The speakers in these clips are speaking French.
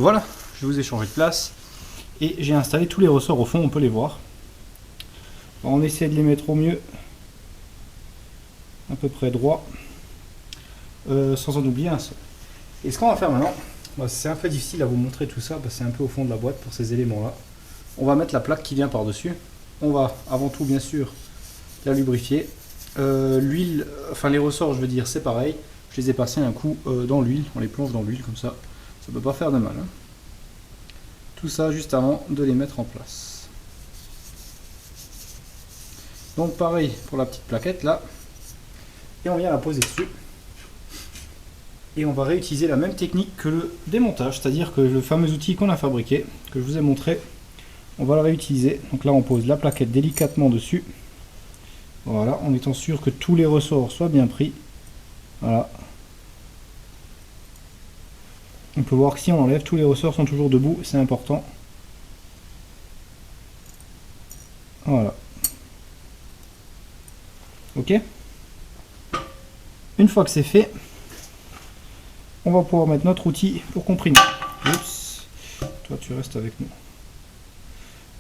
voilà, je vous ai changé de place et j'ai installé tous les ressorts au fond, on peut les voir. On essaie de les mettre au mieux, à peu près droit, sans en oublier un seul. Et ce qu'on va faire maintenant, c'est un peu difficile à vous montrer tout ça parce que c'est un peu au fond de la boîte pour ces éléments là. On va mettre la plaque qui vient par dessus. On va avant tout bien sûr la lubrifier. L'huile, enfin les ressorts je veux dire c'est pareil. Je les ai passés un coup dans l'huile, on les plonge dans l'huile comme ça peut pas faire de mal. Hein. Tout ça juste avant de les mettre en place. Donc pareil pour la petite plaquette là. Et on vient la poser dessus. Et on va réutiliser la même technique que le démontage, c'est-à-dire que le fameux outil qu'on a fabriqué, que je vous ai montré, on va le réutiliser. Donc là on pose la plaquette délicatement dessus. Voilà, en étant sûr que tous les ressorts soient bien pris. Voilà. On peut voir que si on enlève, tous les ressorts sont toujours debout, c'est important. Voilà. Ok. Une fois que c'est fait, on va pouvoir mettre notre outil pour comprimer. Oups. Toi tu restes avec nous.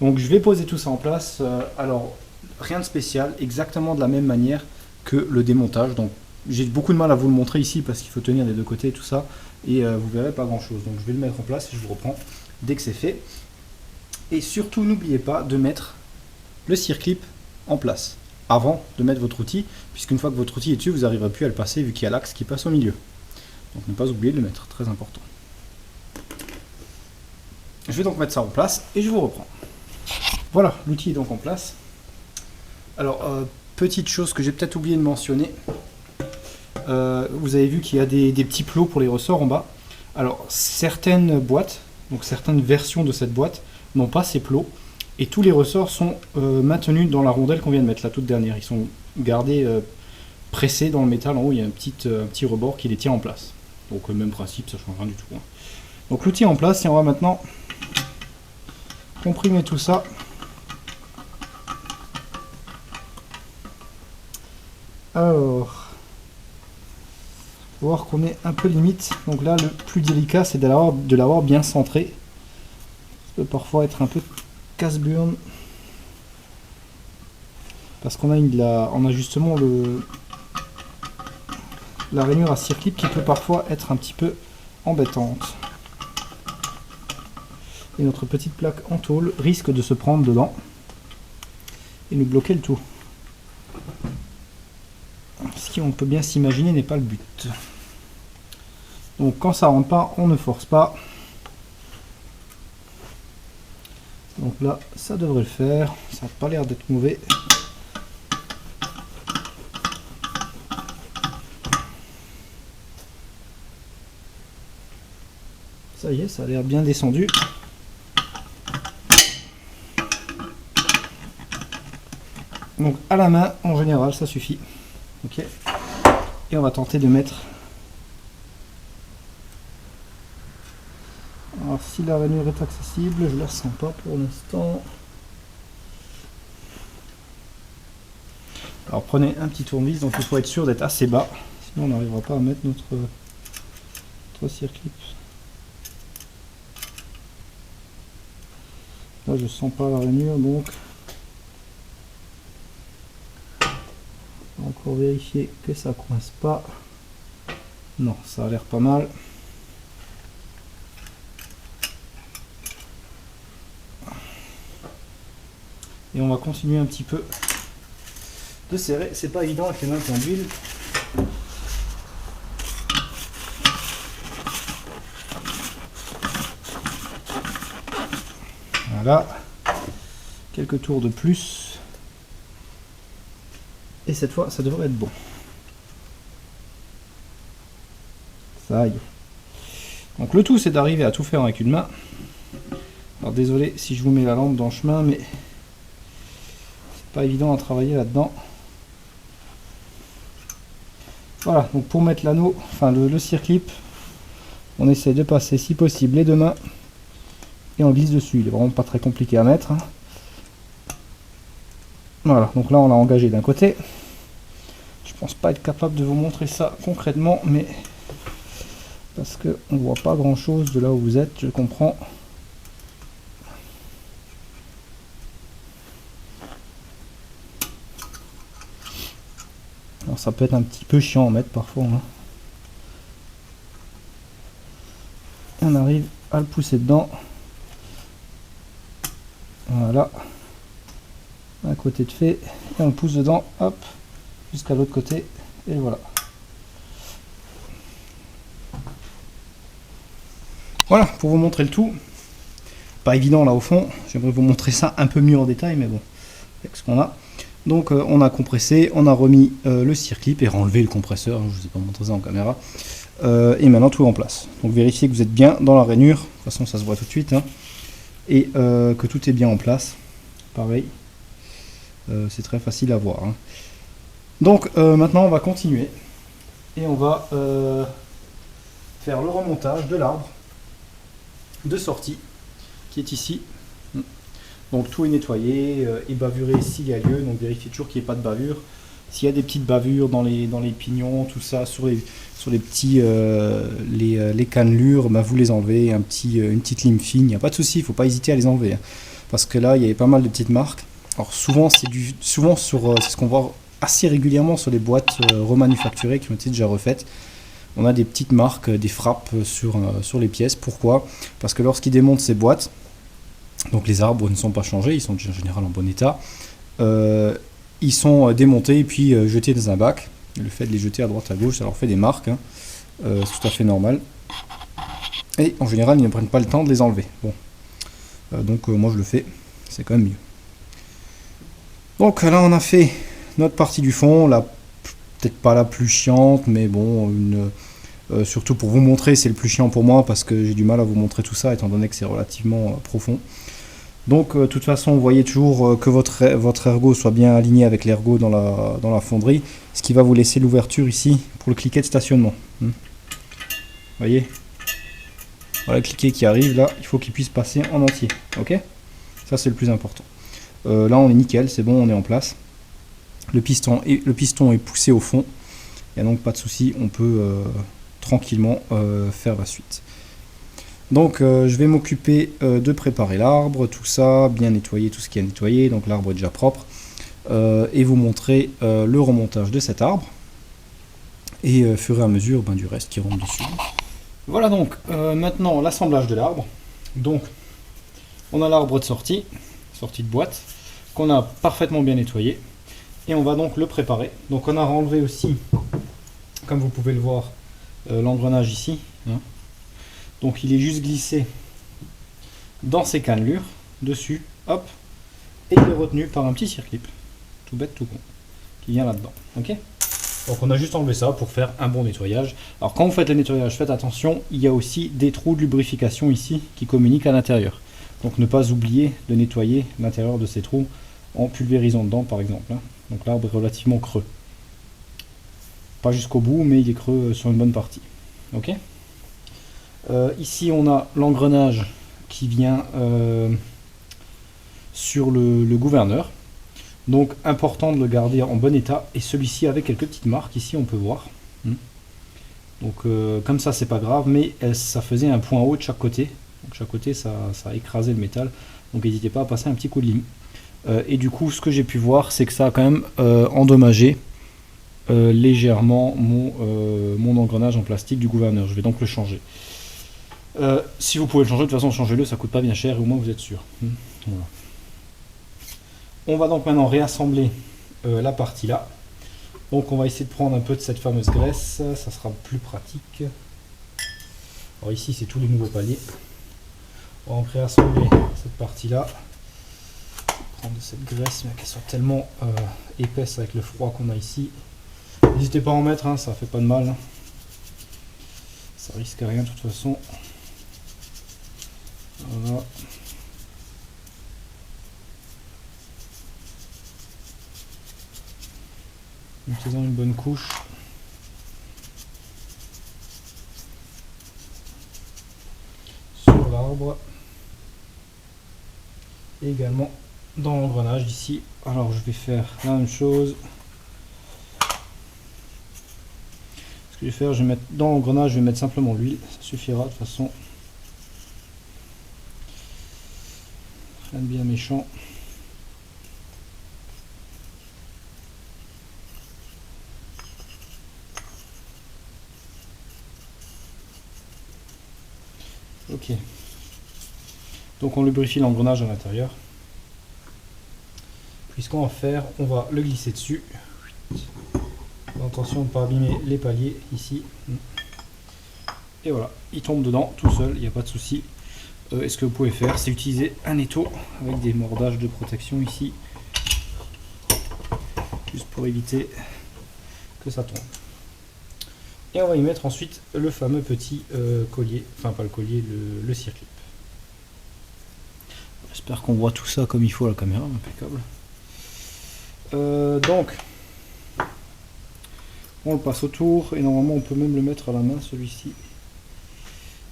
Donc je vais poser tout ça en place. Alors rien de spécial, exactement de la même manière que le démontage. Donc j'ai beaucoup de mal à vous le montrer ici parce qu'il faut tenir des deux côtés et tout ça. Et vous verrez pas grand chose. Donc je vais le mettre en place et je vous reprends dès que c'est fait. Et surtout n'oubliez pas de mettre le circlip en place avant de mettre votre outil, puisqu'une fois que votre outil est dessus, vous n'arriverez plus à le passer vu qu'il y a l'axe qui passe au milieu. Donc ne pas oublier de le mettre, très important. Je vais donc mettre ça en place et je vous reprends. Voilà, l'outil est donc en place. Alors, petite chose que j'ai peut-être oublié de mentionner. Vous avez vu qu'il y a des petits plots pour les ressorts en bas. Alors, certaines boîtes, donc certaines versions de cette boîte, n'ont pas ces plots. Et tous les ressorts sont maintenus dans la rondelle qu'on vient de mettre, la toute dernière. Ils sont gardés pressés dans le métal. En haut, il y a un petit rebord qui les tient en place. Donc, même principe, ça ne change rien du tout. Hein. Donc, l'outil est en place et on va maintenant comprimer tout ça. Alors, voir qu'on est un peu limite. Donc là, le plus délicat, c'est de l'avoir bien centré. Ça peut parfois être un peu casse-burne. Parce qu'on a justement la rainure à circlip qui peut parfois être un petit peu embêtante. Et notre petite plaque en tôle risque de se prendre dedans et nous bloquer le tout. Ce qui, on peut bien s'imaginer, n'est pas le but. Donc quand ça rentre pas, on ne force pas. Donc là, ça devrait le faire. Ça n'a pas l'air d'être mauvais. Ça y est, ça a l'air bien descendu. Donc à la main, en général, ça suffit. Ok. Et on va tenter de mettre. Alors si la rainure est accessible, je la sens pas pour l'instant. Alors prenez un petit tournevis, donc il faut être sûr d'être assez bas, sinon on n'arrivera pas à mettre notre circlip. Là je sens pas la rainure, donc on va encore vérifier que ça coince pas. Non, ça a l'air pas mal. Et on va continuer un petit peu de serrer. C'est pas évident avec les mains pleines d'huile. Voilà. Quelques tours de plus. Et cette fois, ça devrait être bon. Ça y est. Donc le tout, c'est d'arriver à tout faire avec une main. Alors désolé si je vous mets la lampe dans le chemin, mais c'est pas évident à travailler là-dedans. Voilà, donc pour mettre l'anneau, enfin le circlip, on essaie de passer si possible les deux mains et on glisse dessus. Il est vraiment pas très compliqué à mettre. Hein. Voilà, donc là on l'a engagé d'un côté. Je pense pas être capable de vous montrer ça concrètement, mais parce que on voit pas grand chose de là où vous êtes, je comprends. Alors ça peut être un petit peu chiant à mettre parfois, hein. Et on arrive à le pousser dedans. Voilà. Un côté de fait. Et on le pousse dedans, hop, jusqu'à l'autre côté. Et voilà. Voilà, pour vous montrer le tout. Pas évident là au fond. J'aimerais vous montrer ça un peu mieux en détail, mais bon, avec ce qu'on a. Donc on a compressé, on a remis le circlip et renlevé le compresseur. Je ne vous ai pas montré ça en caméra. Et maintenant tout est en place. Donc vérifiez que vous êtes bien dans la rainure. De toute façon ça se voit tout de suite. Hein. Et que tout est bien en place. Pareil. C'est très facile à voir. Hein. Donc maintenant on va continuer. Et on va faire le remontage de l'arbre de sortie qui est ici. Donc tout est nettoyé et bavuré s'il y a lieu. Donc vérifiez toujours qu'il n'y ait pas de bavure. S'il y a des petites bavures dans les pignons, tout ça, sur les petits les cannelures, bah vous les enlevez, une petite lime fine, il n'y a pas de souci, il ne faut pas hésiter à les enlever. Hein, parce que là, il y avait pas mal de petites marques. Alors souvent, c'est ce qu'on voit assez régulièrement sur les boîtes remanufacturées qui ont été déjà refaites. On a des petites marques, des frappes sur les pièces. Pourquoi? Parce que lorsqu'ils démontent ces boîtes, donc les arbres ne sont pas changés, ils sont en général en bon état. Ils sont démontés et puis jetés dans un bac. Le fait de les jeter à droite à gauche, ça leur fait des marques. Hein. C'est tout à fait normal. Et en général, ils ne prennent pas le temps de les enlever. Bon. Donc moi je le fais, c'est quand même mieux. Donc là on a fait notre partie du fond, peut-être pas la plus chiante, mais bon, surtout pour vous montrer, c'est le plus chiant pour moi parce que j'ai du mal à vous montrer tout ça étant donné que c'est relativement profond. Donc de toute façon, vous voyez toujours que votre ergot soit bien aligné avec l'ergot dans la fonderie, ce qui va vous laisser l'ouverture ici pour le cliquet de stationnement. Vous voyez? Voilà le cliquet qui arrive là, il faut qu'il puisse passer en entier. Ok? Ça c'est le plus important. Là on est nickel, c'est bon, on est en place. Le piston est poussé au fond, il n'y a donc pas de souci, on peut tranquillement faire la suite. Donc je vais m'occuper de préparer l'arbre, tout ça, bien nettoyer tout ce qui est nettoyé, donc l'arbre est déjà propre, et vous montrer le remontage de cet arbre, et fur et à mesure du reste qui rentre dessus. Voilà donc maintenant l'assemblage de l'arbre. Donc on a l'arbre de sortie de boîte, qu'on a parfaitement bien nettoyé, et on va donc le préparer. Donc on a renlevé aussi, comme vous pouvez le voir, l'engrenage ici, hein. Donc il est juste glissé dans ces cannelures, dessus, hop, et il est retenu par un petit circlip, tout bête, tout con, qui vient là-dedans. Ok? Donc on a juste enlevé ça pour faire un bon nettoyage. Alors quand vous faites le nettoyage, faites attention, il y a aussi des trous de lubrification ici qui communiquent à l'intérieur. Donc ne pas oublier de nettoyer l'intérieur de ces trous en pulvérisant dedans par exemple. Hein. Donc l'arbre est relativement creux. Pas jusqu'au bout, mais il est creux sur une bonne partie. Ok? Ici on a l'engrenage qui vient sur le gouverneur, donc important de le garder en bon état, et celui-ci avec quelques petites marques ici on peut voir. Donc comme ça c'est pas grave, mais ça faisait un point haut de chaque côté, donc chaque côté ça a écrasé le métal, donc n'hésitez pas à passer un petit coup de lime. Et du coup ce que j'ai pu voir c'est que ça a quand même endommagé légèrement mon engrenage en plastique du gouverneur. Je vais donc le changer. Si vous pouvez le changer, de toute façon changez-le, ça coûte pas bien cher et au moins vous êtes sûr. Voilà. On va donc maintenant réassembler la partie là. Donc on va essayer de prendre un peu de cette fameuse graisse, ça sera plus pratique. Alors ici c'est tous les nouveaux paliers. On va réassembler cette partie là. Prendre de cette graisse, mais qu'elle soit tellement épaisse avec le froid qu'on a ici. N'hésitez pas à en mettre, hein, ça fait pas de mal. Ça risque rien de toute façon. Voilà. En faisant une bonne couche. Sur l'arbre. Et également dans l'engrenage ici. Alors je vais faire la même chose. Ce que je vais faire, je vais mettre dans l'engrenage, je vais mettre simplement l'huile, ça suffira de toute façon. Rien de bien méchant. Ok. Donc on lubrifie l'engrenage à l'intérieur. Puis ce qu'on va faire, on va le glisser dessus. Attention de ne pas abîmer les paliers ici. Et voilà, il tombe dedans tout seul, il n'y a pas de souci. Et ce que vous pouvez faire, c'est utiliser un étau avec des mordages de protection ici. Juste pour éviter que ça tombe. Et on va y mettre ensuite le fameux petit collier, enfin pas le collier, le circlip. J'espère qu'on voit tout ça comme il faut à la caméra, impeccable. Donc, on le passe autour et normalement on peut même le mettre à la main celui-ci,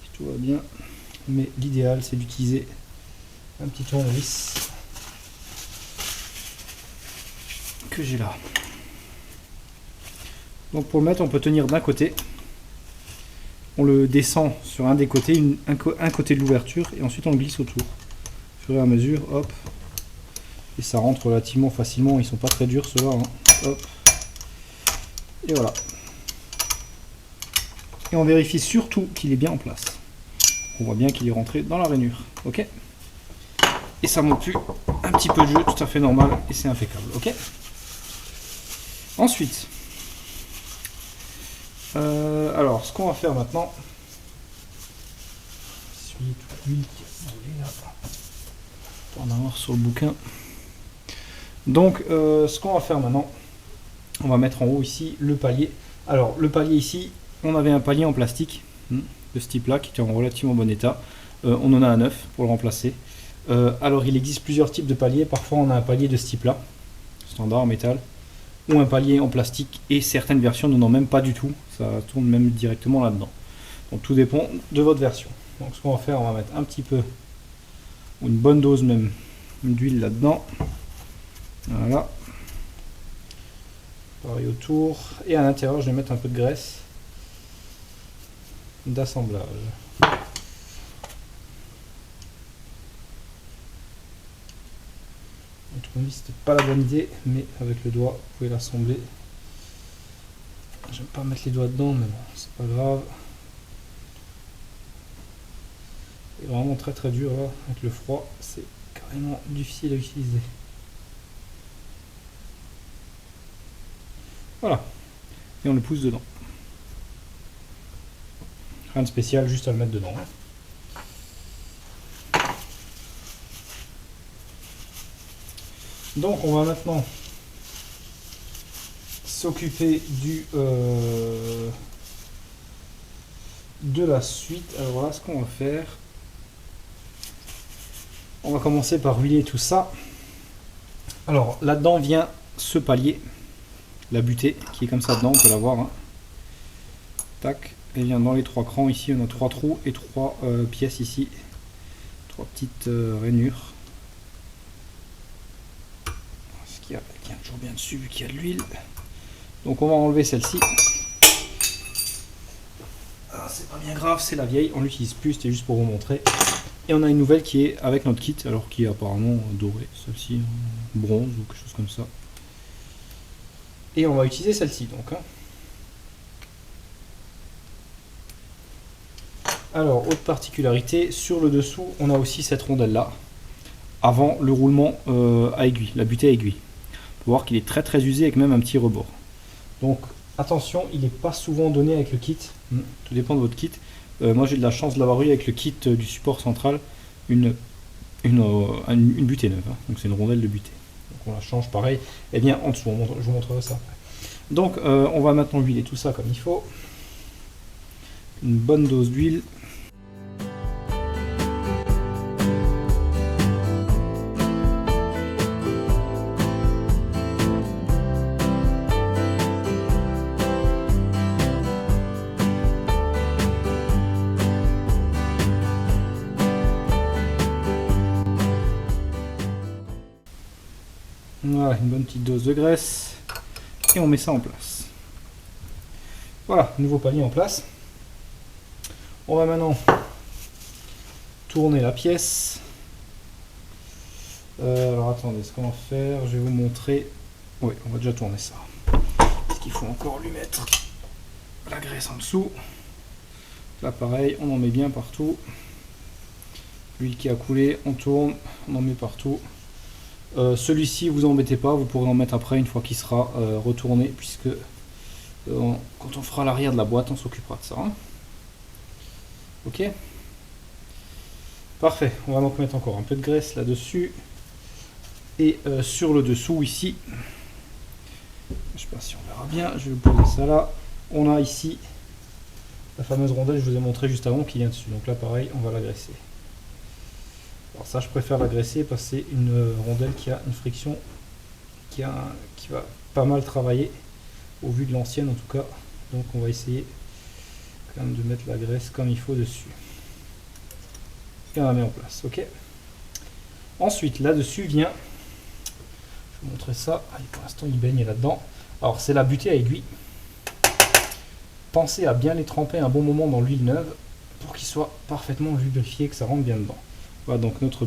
si tout va bien. Mais l'idéal c'est d'utiliser un petit tournevis que j'ai là. Donc pour le mettre, on peut tenir d'un côté, on le descend sur un des côtés, un côté de l'ouverture, et ensuite on le glisse autour. Au fur et à mesure, hop, et ça rentre relativement facilement, ils sont pas très durs ceux-là, hein. Hop, et voilà. Et on vérifie surtout qu'il est bien en place. On voit bien qu'il est rentré dans la rainure, ok. Et ça monte plus, un petit peu de jeu, tout à fait normal, et c'est impeccable, ok. Ensuite, alors ce qu'on va faire maintenant, essuyer toute l'huile qui a roulé là, pour en avoir sur le bouquin. Donc ce qu'on va faire maintenant, on va mettre en haut ici le palier. Alors le palier ici, on avait un palier en plastique de ce type là qui était en relativement bon état. On en a un neuf pour le remplacer. Alors il existe plusieurs types de paliers. Parfois on a un palier de ce type là, standard en métal, ou un palier en plastique, et certaines versions n'en ont même pas du tout, ça tourne même directement là dedans. Donc tout dépend de votre version. Donc ce qu'on va faire, on va mettre un petit peu, ou une bonne dose même, d'huile là dedans. Voilà, pareil autour, et à l'intérieur je vais mettre un peu de graisse d'assemblage. Le tournevis c'était pas la bonne idée, mais avec le doigt vous pouvez l'assembler. J'aime pas mettre les doigts dedans, mais bon, c'est pas grave. C'est vraiment très très dur là, avec le froid, c'est carrément difficile à utiliser. Voilà, et on le pousse dedans. Rien de spécial, juste à le mettre dedans. Donc on va maintenant s'occuper de la suite. Alors voilà ce qu'on va faire. On va commencer par huiler tout ça. Alors là-dedans vient ce palier, la butée qui est comme ça dedans, on peut la voir. Hein. Tac, elle vient dans les trois crans ici, on a 3 trous et 3 pièces ici. 3 petites rainures. Ce qui tient toujours bien dessus vu qu'il y a de l'huile. Donc on va enlever celle-ci. C'est pas bien grave, c'est la vieille, on l'utilise plus, c'était juste pour vous montrer. Et on a une nouvelle qui est avec notre kit, alors qui est apparemment dorée, celle-ci bronze ou quelque chose comme ça. Et on va utiliser celle-ci donc. Hein. Alors, autre particularité, sur le dessous, on a aussi cette rondelle là, avant le roulement à aiguille, la butée à aiguille. On peut voir qu'il est très très usé avec même un petit rebord. Donc attention, il n'est pas souvent donné avec le kit, tout dépend de votre kit. Moi j'ai de la chance de l'avoir eu avec le kit du support central, une butée neuve, hein. Donc c'est une rondelle de butée. Donc on la change pareil, et bien en dessous, je vous montrerai ça après. Donc on va maintenant huiler tout ça comme il faut. Une bonne dose d'huile. Voilà, une bonne petite dose de graisse et on met ça en place. Voilà, nouveau palier en place. On va maintenant tourner la pièce. Alors attendez, ce qu'on va faire, je vais vous montrer. Oui, on va déjà tourner ça. Parce qu'il faut encore lui mettre la graisse en dessous. Là pareil, on en met bien partout. L'huile qui a coulé, on tourne, on en met partout. Celui-ci, vous embêtez pas, vous pourrez en mettre après une fois qu'il sera retourné, puisque quand on fera l'arrière de la boîte, on s'occupera de ça. Hein. Ok. Parfait, on va donc mettre encore un peu de graisse là-dessus. Et sur le dessous ici, je sais pas si on verra bien, je vais poser ça là. On a ici la fameuse rondelle que je vous ai montré juste avant qui vient dessus. Donc là pareil, on va l'agresser. Alors ça je préfère l'agresser parce que c'est une rondelle qui a une friction qui va pas mal travailler au vu de l'ancienne en tout cas. Donc on va essayer quand même de mettre la graisse comme il faut dessus. Et on la met en place, ok. Ensuite là-dessus vient, je vais vous montrer ça. Allez, pour l'instant il baigne là-dedans. Alors c'est la butée à aiguille. Pensez à bien les tremper un bon moment dans l'huile neuve pour qu'ils soient parfaitement lubrifiés, que ça rentre bien dedans. Voilà donc notre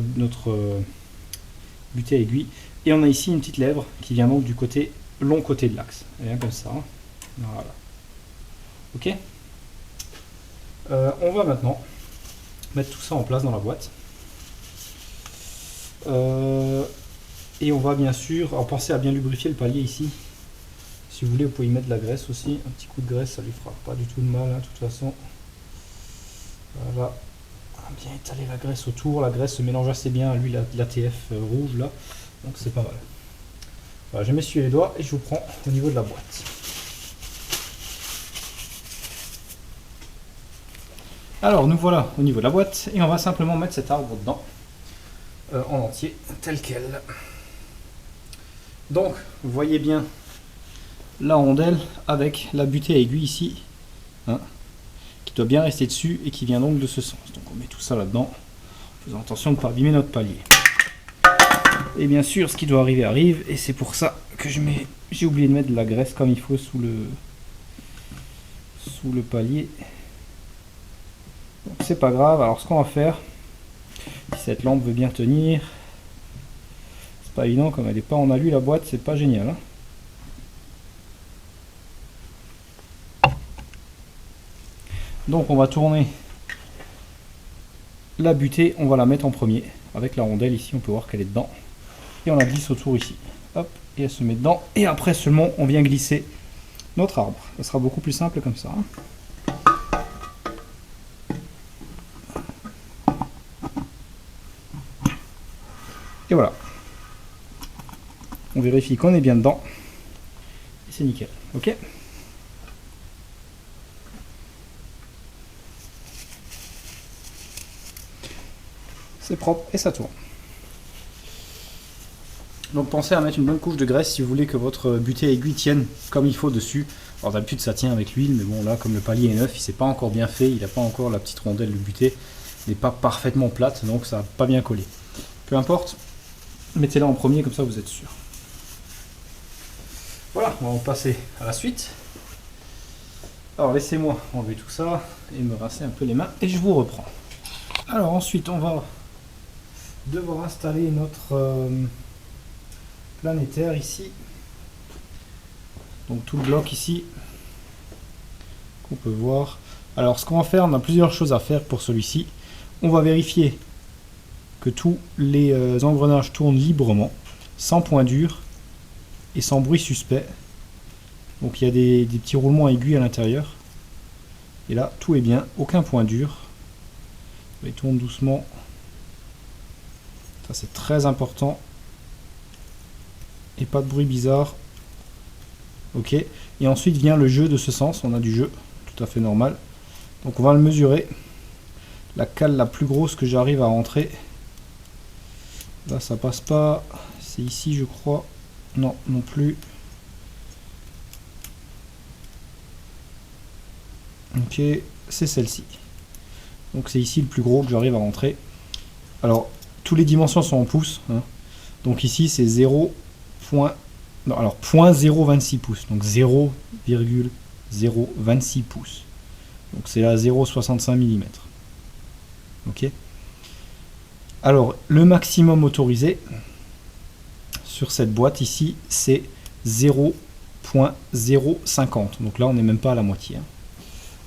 butée à aiguille. Et on a ici une petite lèvre qui vient donc du long côté de l'axe. Rien comme ça. Hein. Voilà. Ok. On va maintenant mettre tout ça en place dans la boîte. Et on va bien sûr, alors pensez à bien lubrifier le palier ici. Si vous voulez, vous pouvez y mettre de la graisse aussi. Un petit coup de graisse, ça lui fera pas du tout de mal, hein, de toute façon. Voilà. Bien étaler la graisse autour. La graisse se mélange assez bien à l'huile l'ATF rouge là. Donc c'est pas mal. Voilà, je m'essuie les doigts et je vous prends au niveau de la boîte. Alors nous voilà au niveau de la boîte et on va simplement mettre cet arbre dedans en entier tel quel. Donc vous voyez bien la rondelle avec la butée à aiguille ici, hein, qui doit bien rester dessus et qui vient donc de ce sens. Donc on met tout ça là-dedans, en faisant attention de ne pas abîmer notre palier. Et bien sûr, ce qui doit arriver arrive, et c'est pour ça que j'ai oublié de mettre de la graisse comme il faut sous le palier. Donc c'est pas grave. Alors ce qu'on va faire, si cette lampe veut bien tenir, c'est pas évident, comme elle n'est pas en alu la boîte, c'est pas génial. Hein. Donc on va tourner la butée, on va la mettre en premier. Avec la rondelle ici, on peut voir qu'elle est dedans. Et on la glisse autour ici. Hop, et elle se met dedans. Et après seulement, on vient glisser notre arbre. Ça sera beaucoup plus simple comme ça. Hein. Et voilà. On vérifie qu'on est bien dedans. Et c'est nickel. Ok ? C'est propre et ça tourne. Donc pensez à mettre une bonne couche de graisse si vous voulez que votre butée à aiguille tienne comme il faut dessus. Alors d'habitude ça tient avec l'huile, mais bon là comme le palier est neuf, il s'est pas encore bien fait, il n'a pas encore la petite rondelle de butée, n'est pas parfaitement plate, donc ça n'a pas bien collé. Peu importe, mettez-la en premier comme ça vous êtes sûr. Voilà, on va passer à la suite. Alors laissez-moi enlever tout ça et me rincer un peu les mains et je vous reprends. Alors ensuite on va devoir installer notre planétaire ici. Donc tout le bloc ici qu'on peut voir. Alors ce qu'on va faire, on a plusieurs choses à faire pour celui-ci. On va vérifier que tous les engrenages tournent librement, sans point dur et sans bruit suspect. Donc il y a des petits roulements aiguilles à l'intérieur. Et là tout est bien, aucun point dur. Il tourne doucement. Ça c'est très important. Et pas de bruit bizarre. Ok. Et ensuite vient le jeu de ce sens. On a du jeu tout à fait normal. Donc on va le mesurer. La cale la plus grosse que j'arrive à rentrer. Là ça passe pas. C'est ici je crois. Non, non plus. Ok, c'est celle-ci. Donc c'est ici le plus gros que j'arrive à rentrer. Alors, toutes les dimensions sont en pouces. Hein. Donc ici c'est 0.026 pouces. Donc 0,26 0,26 pouces. Donc c'est là 0,65 mm. Ok. Alors le maximum autorisé sur cette boîte ici, c'est 0,050. Donc là on n'est même pas à la moitié. Hein.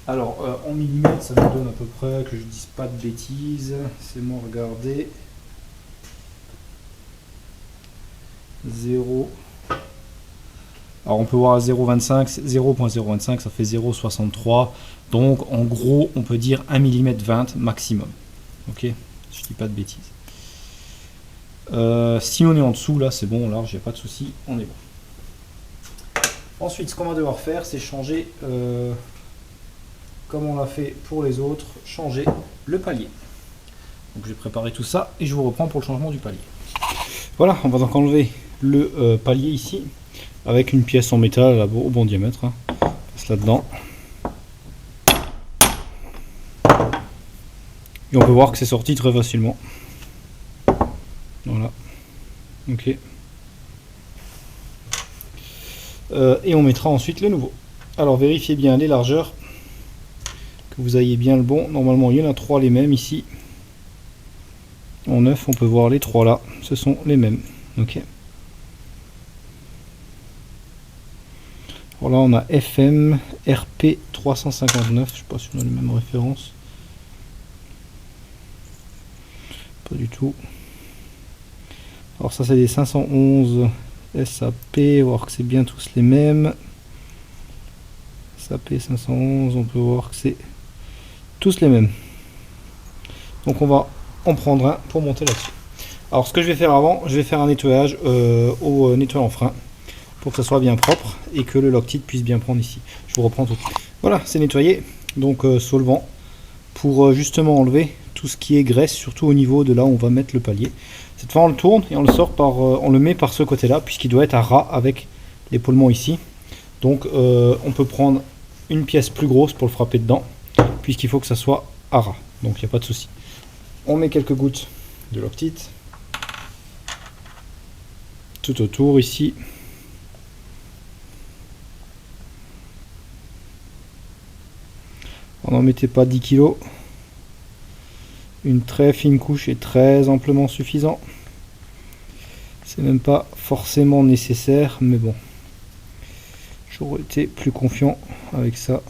Alors en millimètres, ça nous donne à peu près, que je dise pas de bêtises, c'est moi regarder. 0. Alors on peut voir à 0,25, ça fait 0,63. Donc en gros, on peut dire 1 mm 20 maximum. Ok, je dis pas de bêtises. Si on est en dessous, là c'est bon, large, il n'y a pas de souci, on est bon. Ensuite, ce qu'on va devoir faire, c'est changer, comme on l'a fait pour les autres, changer le palier. Donc je vais préparer tout ça et je vous reprends pour le changement du palier. Voilà, on va donc enlever le palier ici avec une pièce en métal au bon diamètre. Hein. On passe là-dedans. Et on peut voir que c'est sorti très facilement. Voilà. Ok. Et on mettra ensuite le nouveau. Alors vérifiez bien les largeurs, que vous ayez bien le bon. Normalement il y en a 3 les mêmes ici. En 9 on peut voir les 3 là, ce sont les mêmes. Ok. Alors là on a FM RP 359, je sais pas si on a les mêmes références. Pas du tout. Alors ça c'est des 511 SAP, voir que c'est bien tous les mêmes. SAP 511, on peut voir que c'est tous les mêmes. Donc on va en prendre un pour monter là-dessus. Alors ce que je vais faire avant, je vais faire un nettoyage au nettoyant frein pour que ça soit bien propre et que le Loctite puisse bien prendre ici. Je vous reprends tout. Voilà, c'est nettoyé, donc solvant pour justement enlever tout ce qui est graisse, surtout au niveau de là où on va mettre le palier. Cette fois on le tourne et on le sort par, on le met par ce côté-là puisqu'il doit être à ras avec l'épaulement ici. Donc on peut prendre une pièce plus grosse pour le frapper dedans puisqu'il faut que ça soit à ras. Donc il n'y a pas de souci. On met quelques gouttes de Loctite tout autour ici. On n'en mettez pas 10 kg. Une très fine couche est très amplement suffisant. C'est même pas forcément nécessaire, mais bon. J'aurais été plus confiant avec ça.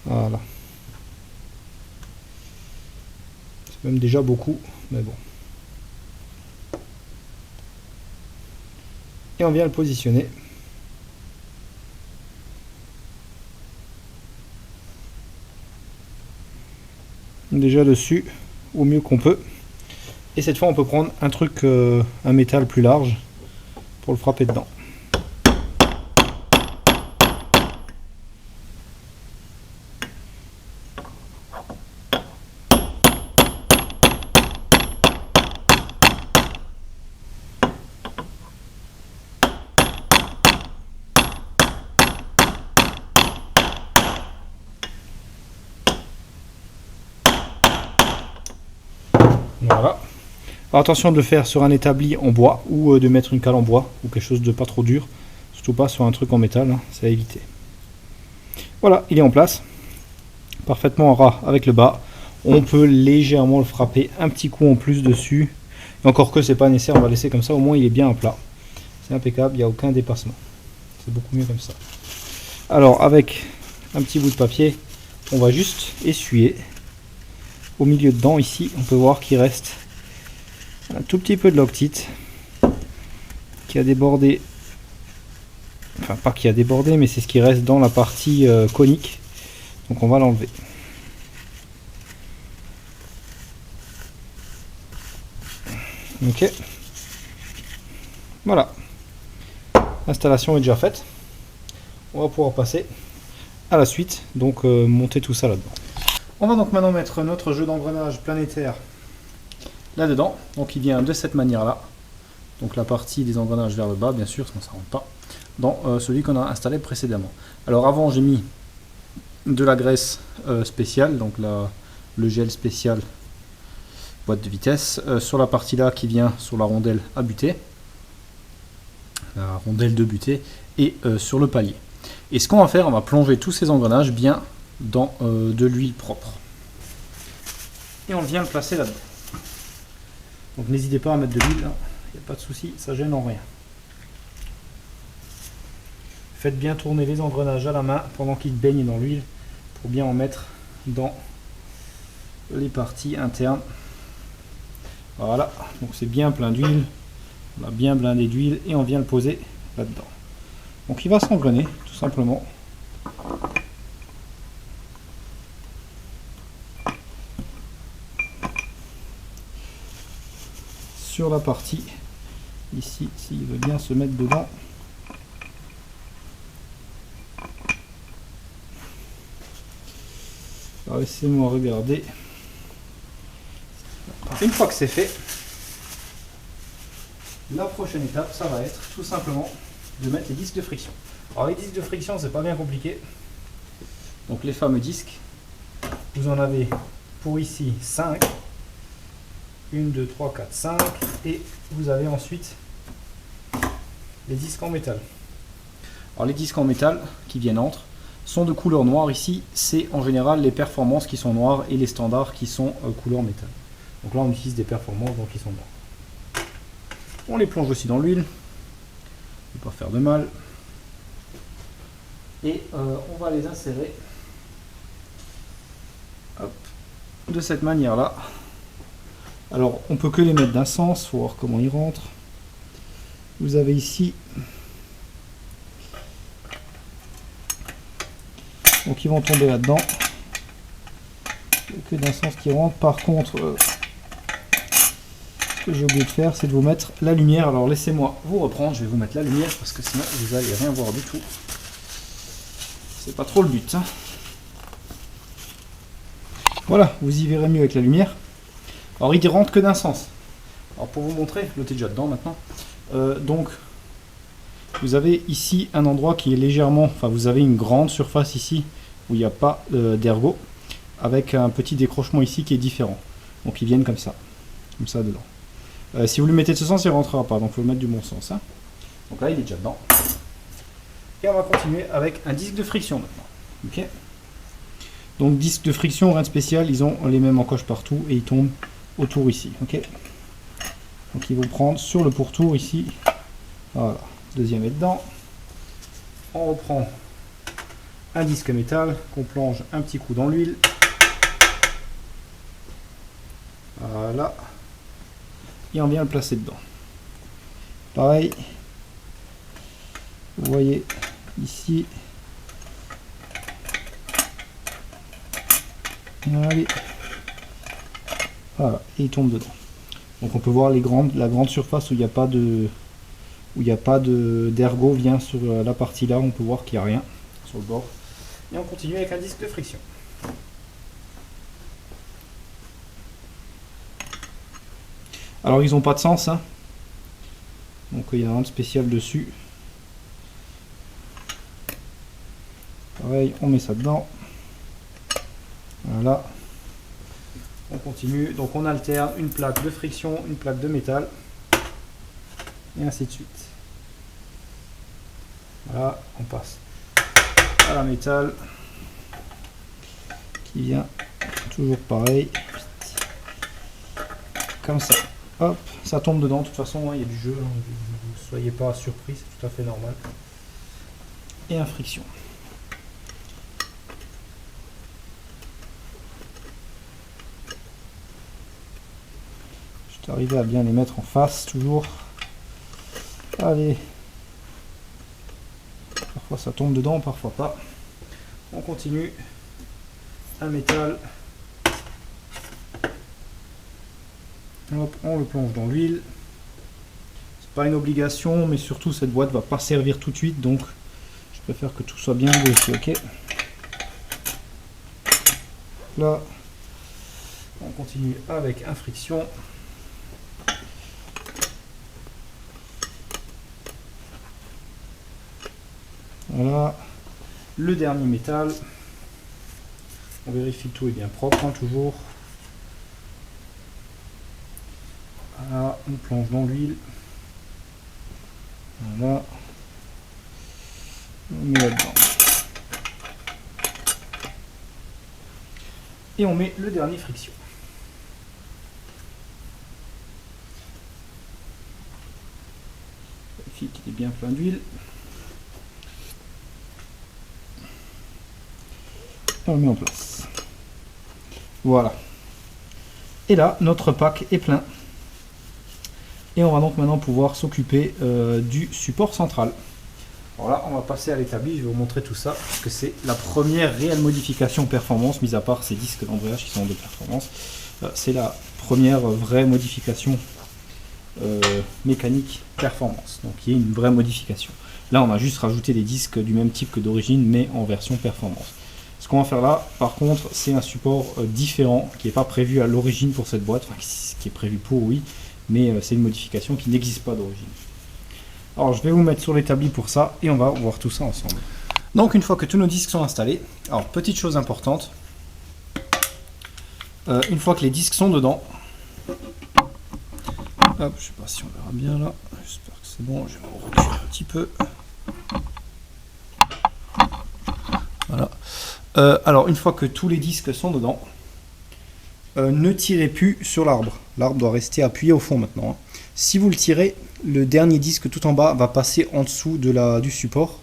Voilà. C'est même déjà beaucoup, mais bon. Et on vient le positionner. Déjà dessus au mieux qu'on peut, et cette fois on peut prendre un truc, un métal plus large pour le frapper dedans. Voilà. Alors attention de le faire sur un établi en bois ou de mettre une cale en bois ou quelque chose de pas trop dur, surtout pas sur un truc en métal, hein, c'est à éviter. Voilà, il est en place, parfaitement en ras avec le bas. On peut légèrement le frapper un petit coup en plus dessus, et encore que c'est pas nécessaire, on va laisser comme ça, au moins il est bien à plat. C'est impeccable, il n'y a aucun dépassement. C'est beaucoup mieux comme ça. Alors avec un petit bout de papier, on va juste essuyer. Au milieu dedans ici, on peut voir qu'il reste un tout petit peu de Loctite qui a débordé, enfin pas qui a débordé, mais c'est ce qui reste dans la partie conique, donc on va l'enlever. Ok, voilà, l'installation est déjà faite. On va pouvoir passer à la suite, donc monter tout ça là-dedans. On va donc maintenant mettre notre jeu d'engrenage planétaire là-dedans. Donc il vient de cette manière-là. Donc la partie des engrenages vers le bas, bien sûr, sinon ça ne rentre pas, dans celui qu'on a installé précédemment. Alors avant, j'ai mis de la graisse spéciale, donc le gel spécial boîte de vitesse, sur la partie là qui vient sur la rondelle à buter, la rondelle de butée, et sur le palier. Et ce qu'on va faire, on va plonger tous ces engrenages bien dans de l'huile propre. Et on vient le placer là-dedans. Donc n'hésitez pas à mettre de l'huile, il n'y a pas de souci, ça gêne en rien. Faites bien tourner les engrenages à la main pendant qu'ils baignent dans l'huile pour bien en mettre dans les parties internes. Voilà, donc c'est bien plein d'huile, on a bien blindé d'huile et on vient le poser là-dedans. Donc il va s'engrener tout simplement. Sur la partie ici, s'il veut bien se mettre dedans. Alors laissez-moi regarder. Une fois que c'est fait, la prochaine étape, ça va être tout simplement de mettre les disques de friction. Alors les disques de friction, c'est pas bien compliqué. Donc les fameux disques, vous en avez pour ici 5. 1, 2, 3, 4, 5. Et vous avez ensuite les disques en métal. Alors les disques en métal qui viennent entre sont de couleur noire. Ici, c'est en général les performances qui sont noires et les standards qui sont couleur métal. Donc là, on utilise des performances, donc ils sont noirs. On les plonge aussi dans l'huile. Ne pas faire de mal. Et on va les insérer hop, de cette manière-là. Alors, on peut que les mettre d'un sens, il faut voir comment ils rentrent. Vous avez ici, donc ils vont tomber là-dedans. Que d'un sens qui rentre. Par contre, ce que j'ai oublié de faire, c'est de vous mettre la lumière. Alors laissez-moi vous reprendre, je vais vous mettre la lumière parce que sinon vous n'allez rien voir du tout. C'est pas trop le but. Hein. Voilà, vous y verrez mieux avec la lumière. Alors il rentre que d'un sens. Alors pour vous montrer, l'autre est déjà dedans maintenant. Donc vous avez ici un endroit qui est légèrement, enfin vous avez une grande surface ici où il n'y a pas d'ergot, avec un petit décrochement ici qui est différent. Donc ils viennent comme ça dedans. Si vous le mettez de ce sens, il ne rentrera pas, donc il faut le mettre du bon sens. Hein. Donc là il est déjà dedans. Et on va continuer avec un disque de friction maintenant. Okay. Donc disque de friction, rien de spécial, ils ont les mêmes encoches partout et ils tombent autour ici. Okay. Donc ils vont prendre sur le pourtour ici. Voilà, deuxième est dedans. On reprend un disque métal qu'on plonge un petit coup dans l'huile. Voilà. Et on vient le placer dedans. Pareil. Vous voyez ici. Allez. Voilà, et il tombe dedans. Donc on peut voir la grande surface où il n'y a pas d'ergot vient sur la partie là, on peut voir qu'il n'y a rien sur le bord. Et on continue avec un disque de friction. Alors ils n'ont pas de sens, hein. Donc il y a rien de spécial dessus. Pareil, on met ça dedans. Voilà. On continue, donc on alterne une plaque de friction, une plaque de métal, et ainsi de suite. Voilà, on passe à la métal, qui vient toujours pareil, comme ça. Hop, ça tombe dedans, de toute façon, hein, il y a du jeu, hein, ne soyez pas surpris, c'est tout à fait normal. Et un friction. Arriver à bien les mettre en face toujours. Allez, parfois ça tombe dedans, parfois pas. On continue. Un métal. Hop, on le plonge dans l'huile. C'est pas une obligation, mais surtout cette boîte va pas servir tout de suite, donc je préfère que tout soit bien gossé. Ok. Là, on continue avec un friction. Voilà, le dernier métal. On vérifie que tout est bien propre, hein, toujours. Voilà, on plonge dans l'huile. Voilà. On met là-dedans. Et on met le dernier friction. Vérifie qu'il est bien plein d'huile. Et on le met en place. Voilà. Et là, notre pack est plein. Et on va donc maintenant pouvoir s'occuper du support central. Alors là, on va passer à l'établi, je vais vous montrer tout ça, parce que c'est la première réelle modification performance, mis à part ces disques d'embrayage qui sont de performance. C'est la première vraie modification mécanique performance. Donc il y a une vraie modification. Là, on a juste rajouté des disques du même type que d'origine, mais en version performance. Ce qu'on va faire là, par contre, c'est un support différent, qui n'est pas prévu à l'origine pour cette boîte, enfin qui est prévu pour, oui, mais c'est une modification qui n'existe pas d'origine. Alors je vais vous mettre sur l'établi pour ça et on va voir tout ça ensemble. Donc une fois que tous nos disques sont installés, alors petite chose importante, une fois que les disques sont dedans, hop, je sais pas si on verra bien là, j'espère que c'est bon, je vais me reculer un petit peu. Voilà. Alors une fois que tous les disques sont dedans, ne tirez plus sur l'arbre. L'arbre doit rester appuyé au fond maintenant, hein. Si vous le tirez, le dernier disque tout en bas va passer en dessous du support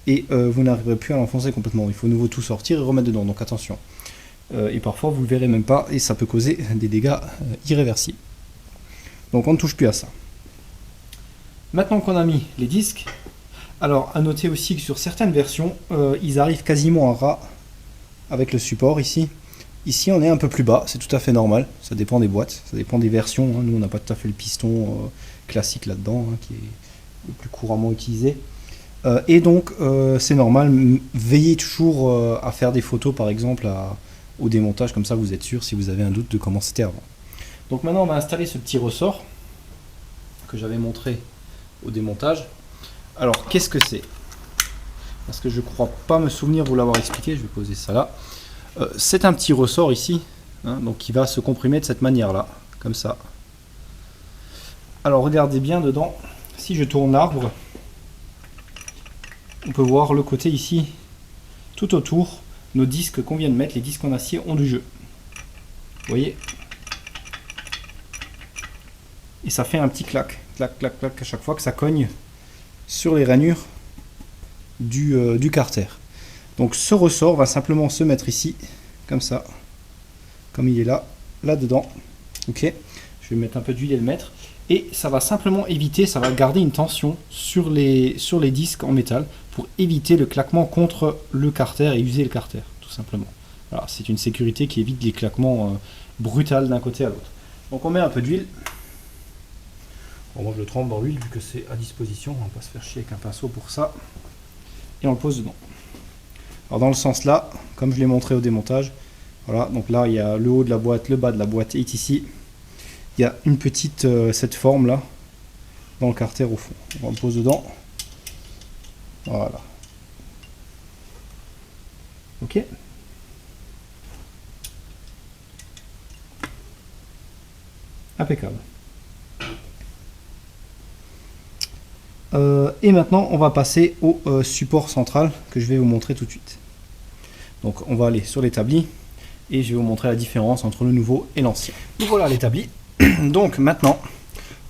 et vous n'arriverez plus à l'enfoncer complètement. Il faut de nouveau tout sortir et remettre dedans, donc attention. Et parfois vous ne le verrez même pas et ça peut causer des dégâts irréversibles. Donc on ne touche plus à ça. Maintenant qu'on a mis les disques, alors à noter aussi que sur certaines versions, ils arrivent quasiment à ras avec le support ici. Ici on est un peu plus bas, c'est tout à fait normal, ça dépend des boîtes, ça dépend des versions, hein. Nous on n'a pas tout à fait le piston classique là-dedans, hein, qui est le plus couramment utilisé. Et donc c'est normal, veillez toujours à faire des photos par exemple au démontage, comme ça vous êtes sûr si vous avez un doute de comment c'était avant. Donc maintenant on va installer ce petit ressort que j'avais montré au démontage. Alors qu'est-ce que c'est? Parce que je crois pas me souvenir vous l'avoir expliqué, je vais poser ça là. C'est un petit ressort ici, hein, donc qui va se comprimer de cette manière là, comme ça. Alors regardez bien dedans, si je tourne l'arbre, on peut voir le côté ici, tout autour, nos disques qu'on vient de mettre, les disques en acier ont du jeu. Vous voyez? Et ça fait un petit clac, clac, clac, clac à chaque fois que ça cogne sur les rainures du carter. Donc ce ressort va simplement se mettre ici, comme ça, comme il est là, là-dedans. Ok, je vais mettre un peu d'huile et le mettre. Et ça va simplement éviter, ça va garder une tension sur les disques en métal pour éviter le claquement contre le carter et user le carter, tout simplement. Voilà, c'est une sécurité qui évite les claquements brutaux d'un côté à l'autre. Donc on met un peu d'huile. Bon, moi je le trempe dans l'huile vu que c'est à disposition, on va pas se faire chier avec un pinceau pour ça. Et on le pose dedans. Alors dans le sens là, comme je l'ai montré au démontage, voilà, donc là il y a le haut de la boîte, le bas de la boîte est ici. Il y a une petite, cette forme là, dans le carter au fond. On le pose dedans. Voilà. Ok. Impeccable. Et maintenant on va passer au support central que je vais vous montrer tout de suite. Donc on va aller sur l'établi et je vais vous montrer la différence entre le nouveau et l'ancien. Donc voilà l'établi. Donc maintenant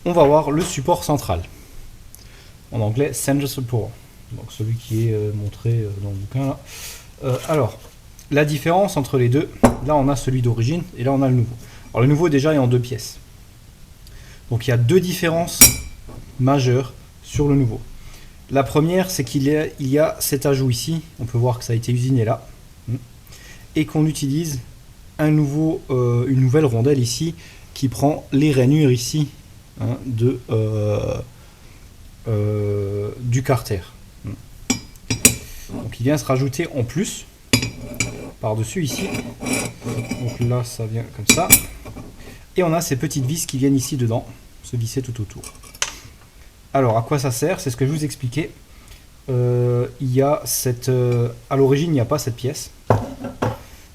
on va voir le support central. En anglais Center Support. Donc celui qui est montré dans le bouquin là. Alors la différence entre les deux, là on a celui d'origine et là on a le nouveau. Alors le nouveau déjà est en deux pièces. Donc il y a deux différences majeures sur le nouveau. La première, c'est qu'il y a cet ajout ici, on peut voir que ça a été usiné là, et qu'on utilise une nouvelle rondelle ici qui prend les rainures ici, hein, du carter. Donc il vient se rajouter en plus par-dessus ici. Donc là ça vient comme ça. Et on a ces petites vis qui viennent ici dedans, se visser tout autour. Alors à quoi ça sert? C'est ce que je vous expliquais. Il y a cette, à l'origine il n'y a pas cette pièce.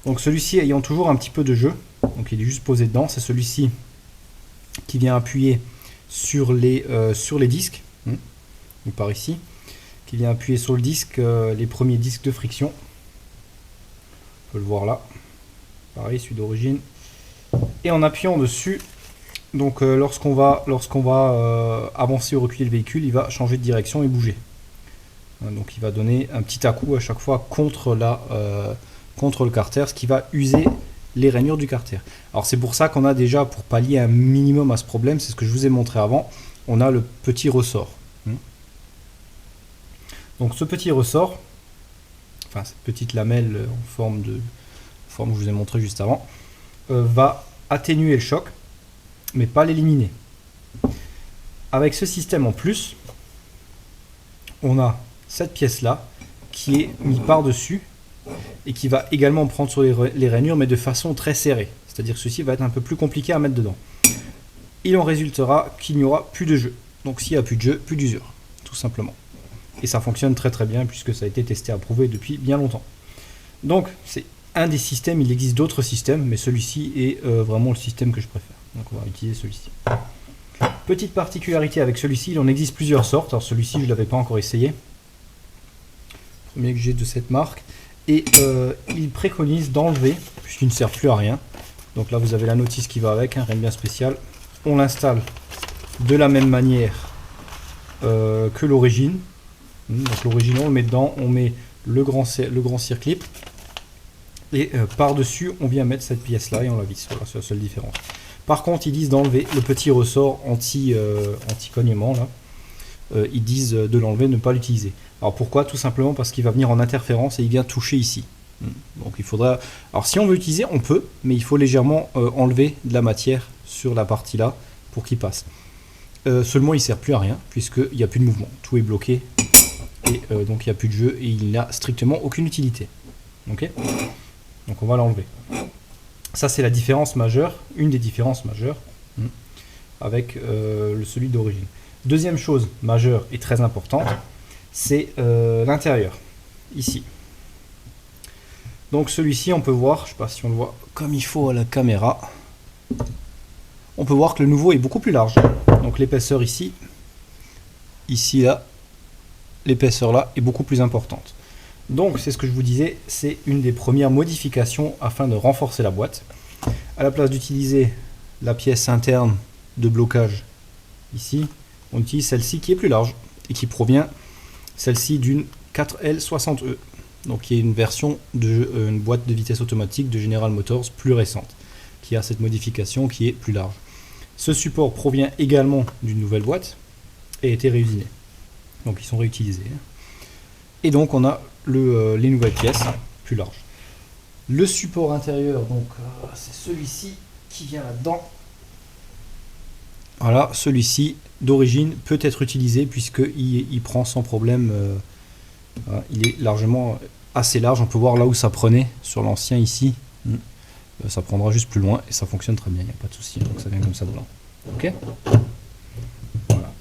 Donc celui-ci ayant toujours un petit peu de jeu, donc il est juste posé dedans, c'est celui-ci qui vient appuyer sur les disques, donc par ici, qui vient appuyer sur le disque, les premiers disques de friction. On peut le voir là. Pareil, celui d'origine. Et en appuyant dessus, donc lorsqu'on va avancer ou reculer le véhicule, il va changer de direction et bouger. Donc il va donner un petit à-coup à chaque fois contre le carter, ce qui va user les rainures du carter. Alors c'est pour ça qu'on a déjà, pour pallier un minimum à ce problème, c'est ce que je vous ai montré avant, on a le petit ressort. Donc ce petit ressort, enfin cette petite lamelle en forme que je vous ai montré juste avant, va atténuer le choc, mais pas l'éliminer. Avec ce système en plus, on a cette pièce-là qui est mise par-dessus et qui va également prendre sur les rainures, mais de façon très serrée. C'est-à-dire que ceci va être un peu plus compliqué à mettre dedans. Il en résultera qu'il n'y aura plus de jeu. Donc s'il n'y a plus de jeu, plus d'usure, tout simplement. Et ça fonctionne très très bien puisque ça a été testé et approuvé depuis bien longtemps. Donc c'est un des systèmes, il existe d'autres systèmes, mais celui-ci est vraiment le système que je préfère. Donc on va utiliser celui-ci. Petite particularité avec celui-ci, il en existe plusieurs sortes. Alors celui-ci, je ne l'avais pas encore essayé. Premier que j'ai de cette marque. Et il préconise d'enlever, puisqu'il ne sert plus à rien. Donc là, vous avez la notice qui va avec, rien de bien spécial. On l'installe de la même manière que l'origine. Donc l'origine, on le met dedans, on met le grand circlip. Et par-dessus, on vient mettre cette pièce-là et on la visse. Voilà, c'est la seule différence. Par contre, ils disent d'enlever le petit ressort anti-cognement. Ils disent de l'enlever, de ne pas l'utiliser. Alors pourquoi? Tout simplement parce qu'il va venir en interférence et il vient toucher ici. Donc il faudra... Alors si on veut l'utiliser, on peut, mais il faut légèrement enlever de la matière sur la partie là pour qu'il passe. Seulement, il ne sert plus à rien puisqu'il n'y a plus de mouvement. Tout est bloqué et donc il n'y a plus de jeu et il n'a strictement aucune utilité. Ok? Donc on va l'enlever. Ça c'est la différence majeure, une des différences majeures avec celui d'origine. Deuxième chose majeure et très importante, c'est l'intérieur, ici. Donc celui-ci, on peut voir, je ne sais pas si on le voit comme il faut à la caméra, on peut voir que le nouveau est beaucoup plus large. Donc l'épaisseur ici, là, l'épaisseur là est beaucoup plus importante. Donc c'est ce que je vous disais, c'est une des premières modifications afin de renforcer la boîte. À la place d'utiliser la pièce interne de blocage ici, on utilise celle-ci qui est plus large et qui provient celle-ci d'une 4L60E, donc qui est une version une boîte de vitesse automatique de General Motors plus récente, qui a cette modification qui est plus large. Ce support provient également d'une nouvelle boîte et a été réusiné. Donc ils sont réutilisés. Et donc on a les nouvelles pièces plus larges. Le support intérieur, donc c'est celui-ci qui vient là-dedans. Voilà, celui-ci d'origine peut être utilisé puisqu'il prend sans problème. Voilà, il est largement assez large. On peut voir là où ça prenait sur l'ancien ici. Ça prendra juste plus loin et ça fonctionne très bien, il n'y a pas de souci. Donc ça vient comme ça dedans. Ok. Voilà.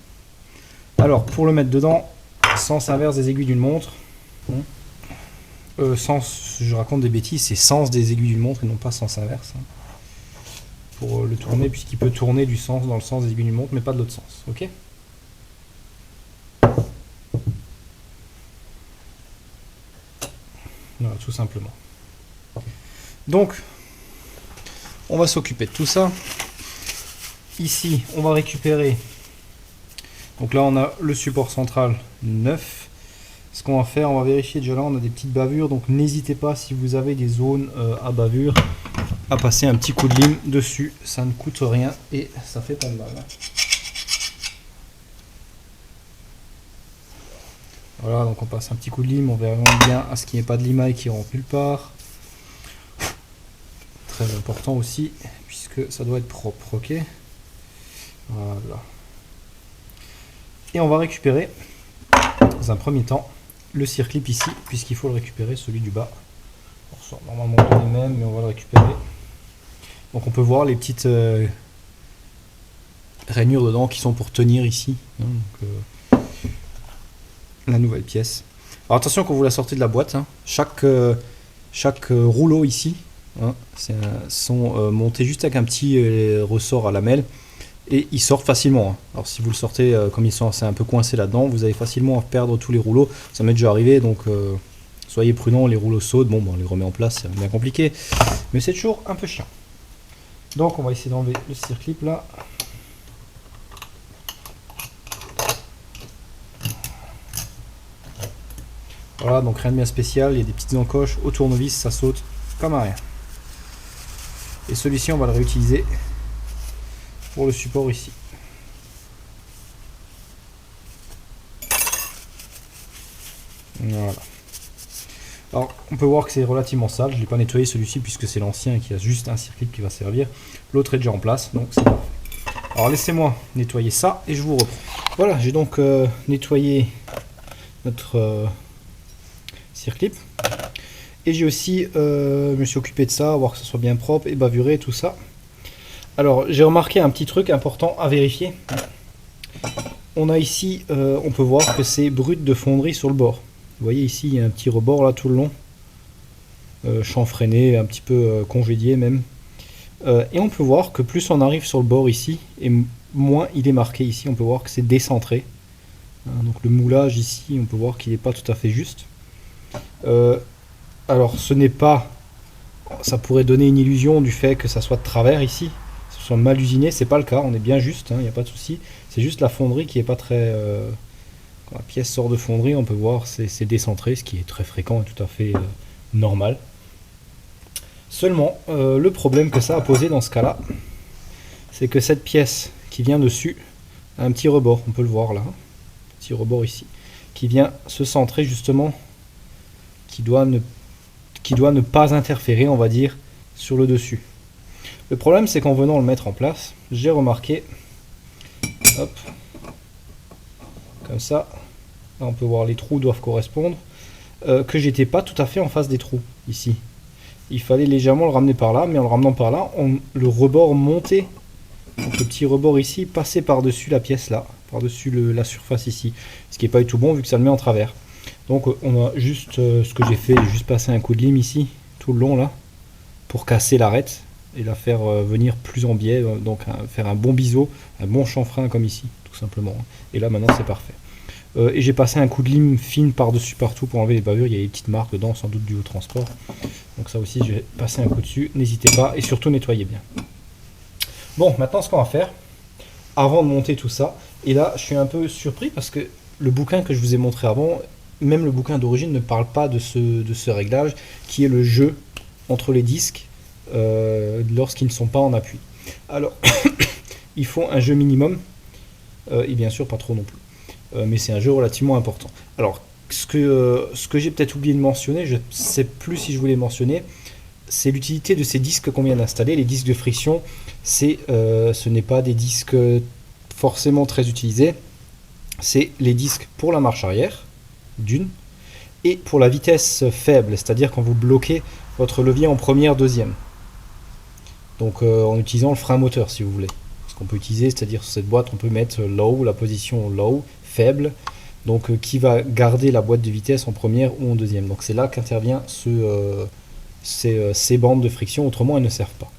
Alors pour le mettre dedans, sens inverse des aiguilles d'une montre. Je raconte des bêtises, c'est sens des aiguilles d'une montre et non pas sens inverse. Pour le tourner, puisqu'il peut tourner du sens dans le sens des aiguilles d'une montre, mais pas de l'autre sens. Ok. Voilà, tout simplement. Donc, on va s'occuper de tout ça. Ici, on va récupérer. Donc là, on a le support central neuf. Ce qu'on va faire, on va vérifier déjà là, on a des petites bavures, donc n'hésitez pas si vous avez des zones à bavure à passer un petit coup de lime dessus, ça ne coûte rien et ça fait pas de mal. Voilà, donc on passe un petit coup de lime, on verra bien à ce qu'il n'y ait pas de limaille qui rentre nulle part. Très important aussi, puisque ça doit être propre, ok. Voilà. Et on va récupérer, dans un premier temps, le circlip ici, puisqu'il faut le récupérer, celui du bas. On sort normalement les mêmes, mais on va le récupérer. Donc on peut voir les petites rainures dedans qui sont pour tenir ici. Donc, la nouvelle pièce. Alors attention quand vous la sortez de la boîte, chaque rouleau ici sont montés juste avec un petit ressort à lamelles et ils sortent facilement. Hein. Alors si vous le sortez comme c'est un peu coincé là-dedans, vous allez facilement perdre tous les rouleaux. Ça m'est déjà arrivé, donc soyez prudents, les rouleaux sautent, bon, on les remet en place, c'est bien compliqué, mais c'est toujours un peu chiant. Donc on va essayer d'enlever le circlip là. Voilà, donc rien de bien spécial, il y a des petites encoches au tournevis, ça saute comme à rien. Et celui-ci on va le réutiliser pour le support ici. Voilà. Alors on peut voir que c'est relativement sale, je ne l'ai pas nettoyé celui-ci puisque c'est l'ancien et qu'il y a juste un circuit qui va servir. L'autre est déjà en place, donc c'est parfait. Alors laissez-moi nettoyer ça et je vous reprends. Voilà, j'ai donc nettoyé notre circlip. Et j'ai aussi, je me suis occupé de ça, voir que ce soit bien propre et bavuré, tout ça. Alors j'ai remarqué un petit truc important à vérifier. On a ici, on peut voir que c'est brut de fonderie sur le bord. Vous voyez ici, il y a un petit rebord là tout le long. Chanfreiné, un petit peu congédié même. Et on peut voir que plus on arrive sur le bord ici, et moins il est marqué ici. On peut voir que c'est décentré. Donc le moulage ici, on peut voir qu'il n'est pas tout à fait juste. Alors ce n'est pas... Ça pourrait donner une illusion du fait que ça soit de travers ici. Que ce soit mal usiné, c'est pas le cas, on est bien juste, il n'y a pas de souci. C'est juste la fonderie qui est pas très... Quand la pièce sort de fonderie, on peut voir c'est décentré, ce qui est très fréquent et tout à fait normal. Seulement, le problème que ça a posé dans ce cas-là, c'est que cette pièce qui vient dessus a un petit rebord, on peut le voir là, un petit rebord ici, qui vient se centrer justement, qui doit ne pas interférer, on va dire, sur le dessus. Le problème, c'est qu'en venant le mettre en place, j'ai remarqué, hop, comme ça, là on peut voir les trous doivent correspondre, que j'étais pas tout à fait en face des trous, ici. Il fallait légèrement le ramener par là, mais en le ramenant par là, le rebord montait, donc le petit rebord ici, passait par-dessus la pièce là, par-dessus la surface ici, ce qui n'est pas du tout bon vu que ça le met en travers. Donc on a juste, ce que j'ai fait, j'ai juste passé un coup de lime ici, tout le long là, pour casser l'arête et la faire venir plus en biais, donc faire un bon biseau, un bon chanfrein comme ici, tout simplement. Et là maintenant c'est parfait. Et j'ai passé un coup de lime fine par-dessus partout pour enlever les bavures, il y a des petites marques dedans, sans doute dû au transport. Donc ça aussi je vais passer un coup dessus, n'hésitez pas, et surtout nettoyez bien. Bon, maintenant ce qu'on va faire, avant de monter tout ça, et là je suis un peu surpris parce que le bouquin que je vous ai montré avant, même le bouquin d'origine ne parle pas de ce réglage qui est le jeu entre les disques lorsqu'ils ne sont pas en appui. Alors, il faut un jeu minimum, et bien sûr pas trop non plus, mais c'est un jeu relativement important. Alors, ce que j'ai peut-être oublié de mentionner, je ne sais plus si je voulais mentionner, c'est l'utilité de ces disques qu'on vient d'installer. Les disques de friction, ce n'est pas des disques forcément très utilisés, c'est les disques pour la marche arrière, d'une, et pour la vitesse faible, c'est-à-dire quand vous bloquez votre levier en première, deuxième. Donc en utilisant le frein moteur si vous voulez. Ce qu'on peut utiliser, c'est-à-dire sur cette boîte, on peut mettre low, la position low, faible, donc qui va garder la boîte de vitesse en première ou en deuxième. Donc c'est là qu'intervient ces bandes de friction, autrement elles ne servent pas.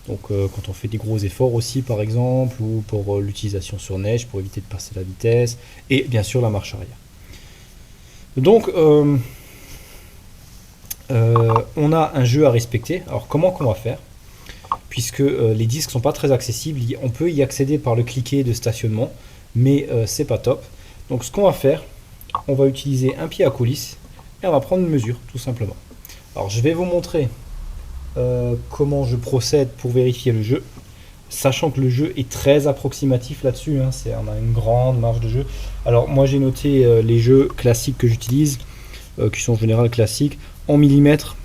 Donc quand on fait des gros efforts aussi par exemple, ou pour l'utilisation sur neige, pour éviter de passer la vitesse, et bien sûr la marche arrière. Donc on a un jeu à respecter. Alors comment qu'on va faire? Puisque les disques ne sont pas très accessibles, on peut y accéder par le cliquet de stationnement, mais c'est pas top. Donc ce qu'on va faire, on va utiliser un pied à coulisse et on va prendre une mesure tout simplement. Alors je vais vous montrer comment je procède pour vérifier le jeu, sachant que le jeu est très approximatif là-dessus, hein, on a une grande marge de jeu. Alors moi j'ai noté les jeux classiques que j'utilise, qui sont en général classiques, en millimètres.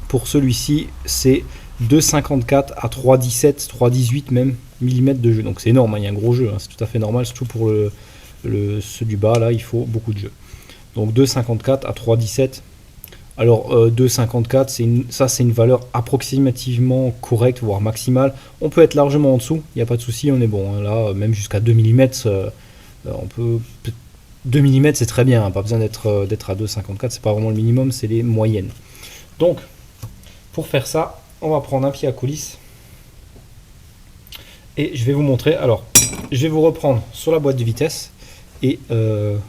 Pour celui-ci, c'est 2,54 à 3,17, 3,18 même millimètres de jeu. Donc c'est énorme, hein, il y a un gros jeu, hein, c'est tout à fait normal, surtout pour ceux du bas, là il faut beaucoup de jeu. Donc 2,54 à 3,17. Alors 2,54, ça c'est une valeur approximativement correcte, voire maximale. On peut être largement en dessous, il n'y a pas de souci, on est bon. Là, même jusqu'à 2 mm, on peut... 2 mm c'est très bien, hein, pas besoin d'être à 2,54, c'est pas vraiment le minimum, c'est les moyennes. Donc, pour faire ça, on va prendre un pied à coulisse Et je vais vous montrer. Alors, je vais vous reprendre sur la boîte de vitesse et je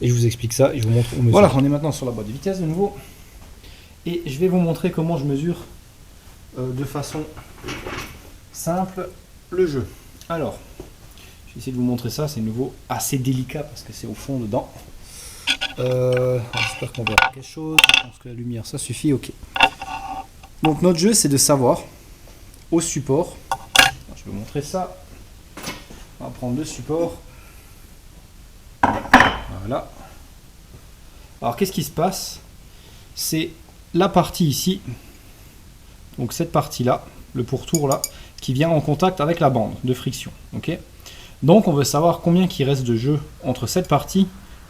vous explique ça et je vous montre où mesurer. Voilà, on est maintenant sur la boîte de vitesse de nouveau. Et je vais vous montrer comment je mesure de façon simple le jeu. Alors, je vais essayer de vous montrer ça. C'est de nouveau assez délicat parce que c'est au fond dedans. J'espère qu'on verra quelque chose. Je pense que la lumière, ça suffit. Ok. Donc notre jeu, c'est de savoir au support. Je vais vous montrer ça. On va prendre le support. Voilà. Alors qu'est-ce qui se passe? C'est la partie ici, donc cette partie-là, le pourtour là, qui vient en contact avec la bande de friction. Ok. Donc on veut savoir combien il reste de jeu entre cette partie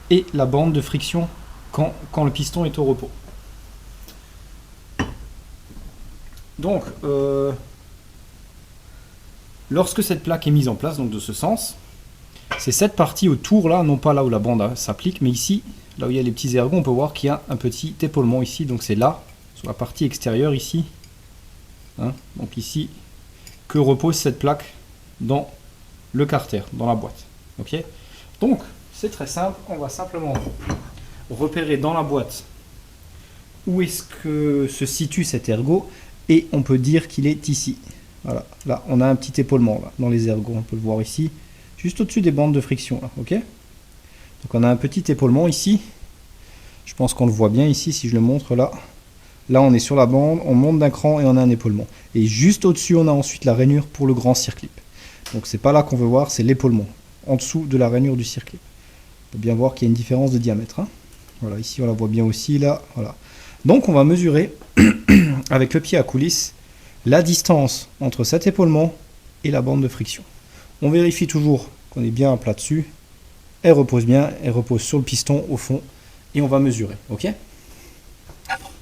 et la bande de friction quand le piston est au repos. Donc, lorsque cette plaque est mise en place, donc de ce sens, c'est cette partie autour là, non pas là où la bande s'applique, mais ici, là où il y a les petits ergots, on peut voir qu'il y a un petit épaulement ici, donc c'est là, sur la partie extérieure ici, hein, donc ici, que repose cette plaque dans le carter, dans la boîte. Ok. Donc, c'est très simple, on va simplement repérer dans la boîte où est-ce que se situe cet ergot, et on peut dire qu'il est ici. Voilà, là on a un petit épaulement là, dans les ergots, on peut le voir ici, juste au-dessus des bandes de friction là, ok. Donc on a un petit épaulement ici, je pense qu'on le voit bien ici si je le montre là. Là on est sur la bande, on monte d'un cran et on a un épaulement. Et juste au-dessus on a ensuite la rainure pour le grand circlip. Donc c'est pas là qu'on veut voir, c'est l'épaulement, en dessous de la rainure du circlip. On peut bien voir qu'il y a une différence de diamètre, hein. Voilà, ici on la voit bien aussi là, voilà. Donc on va mesurer avec le pied à coulisse la distance entre cet épaulement et la bande de friction. On vérifie toujours qu'on est bien à plat dessus. Elle repose bien, elle repose sur le piston au fond et on va mesurer. Ok.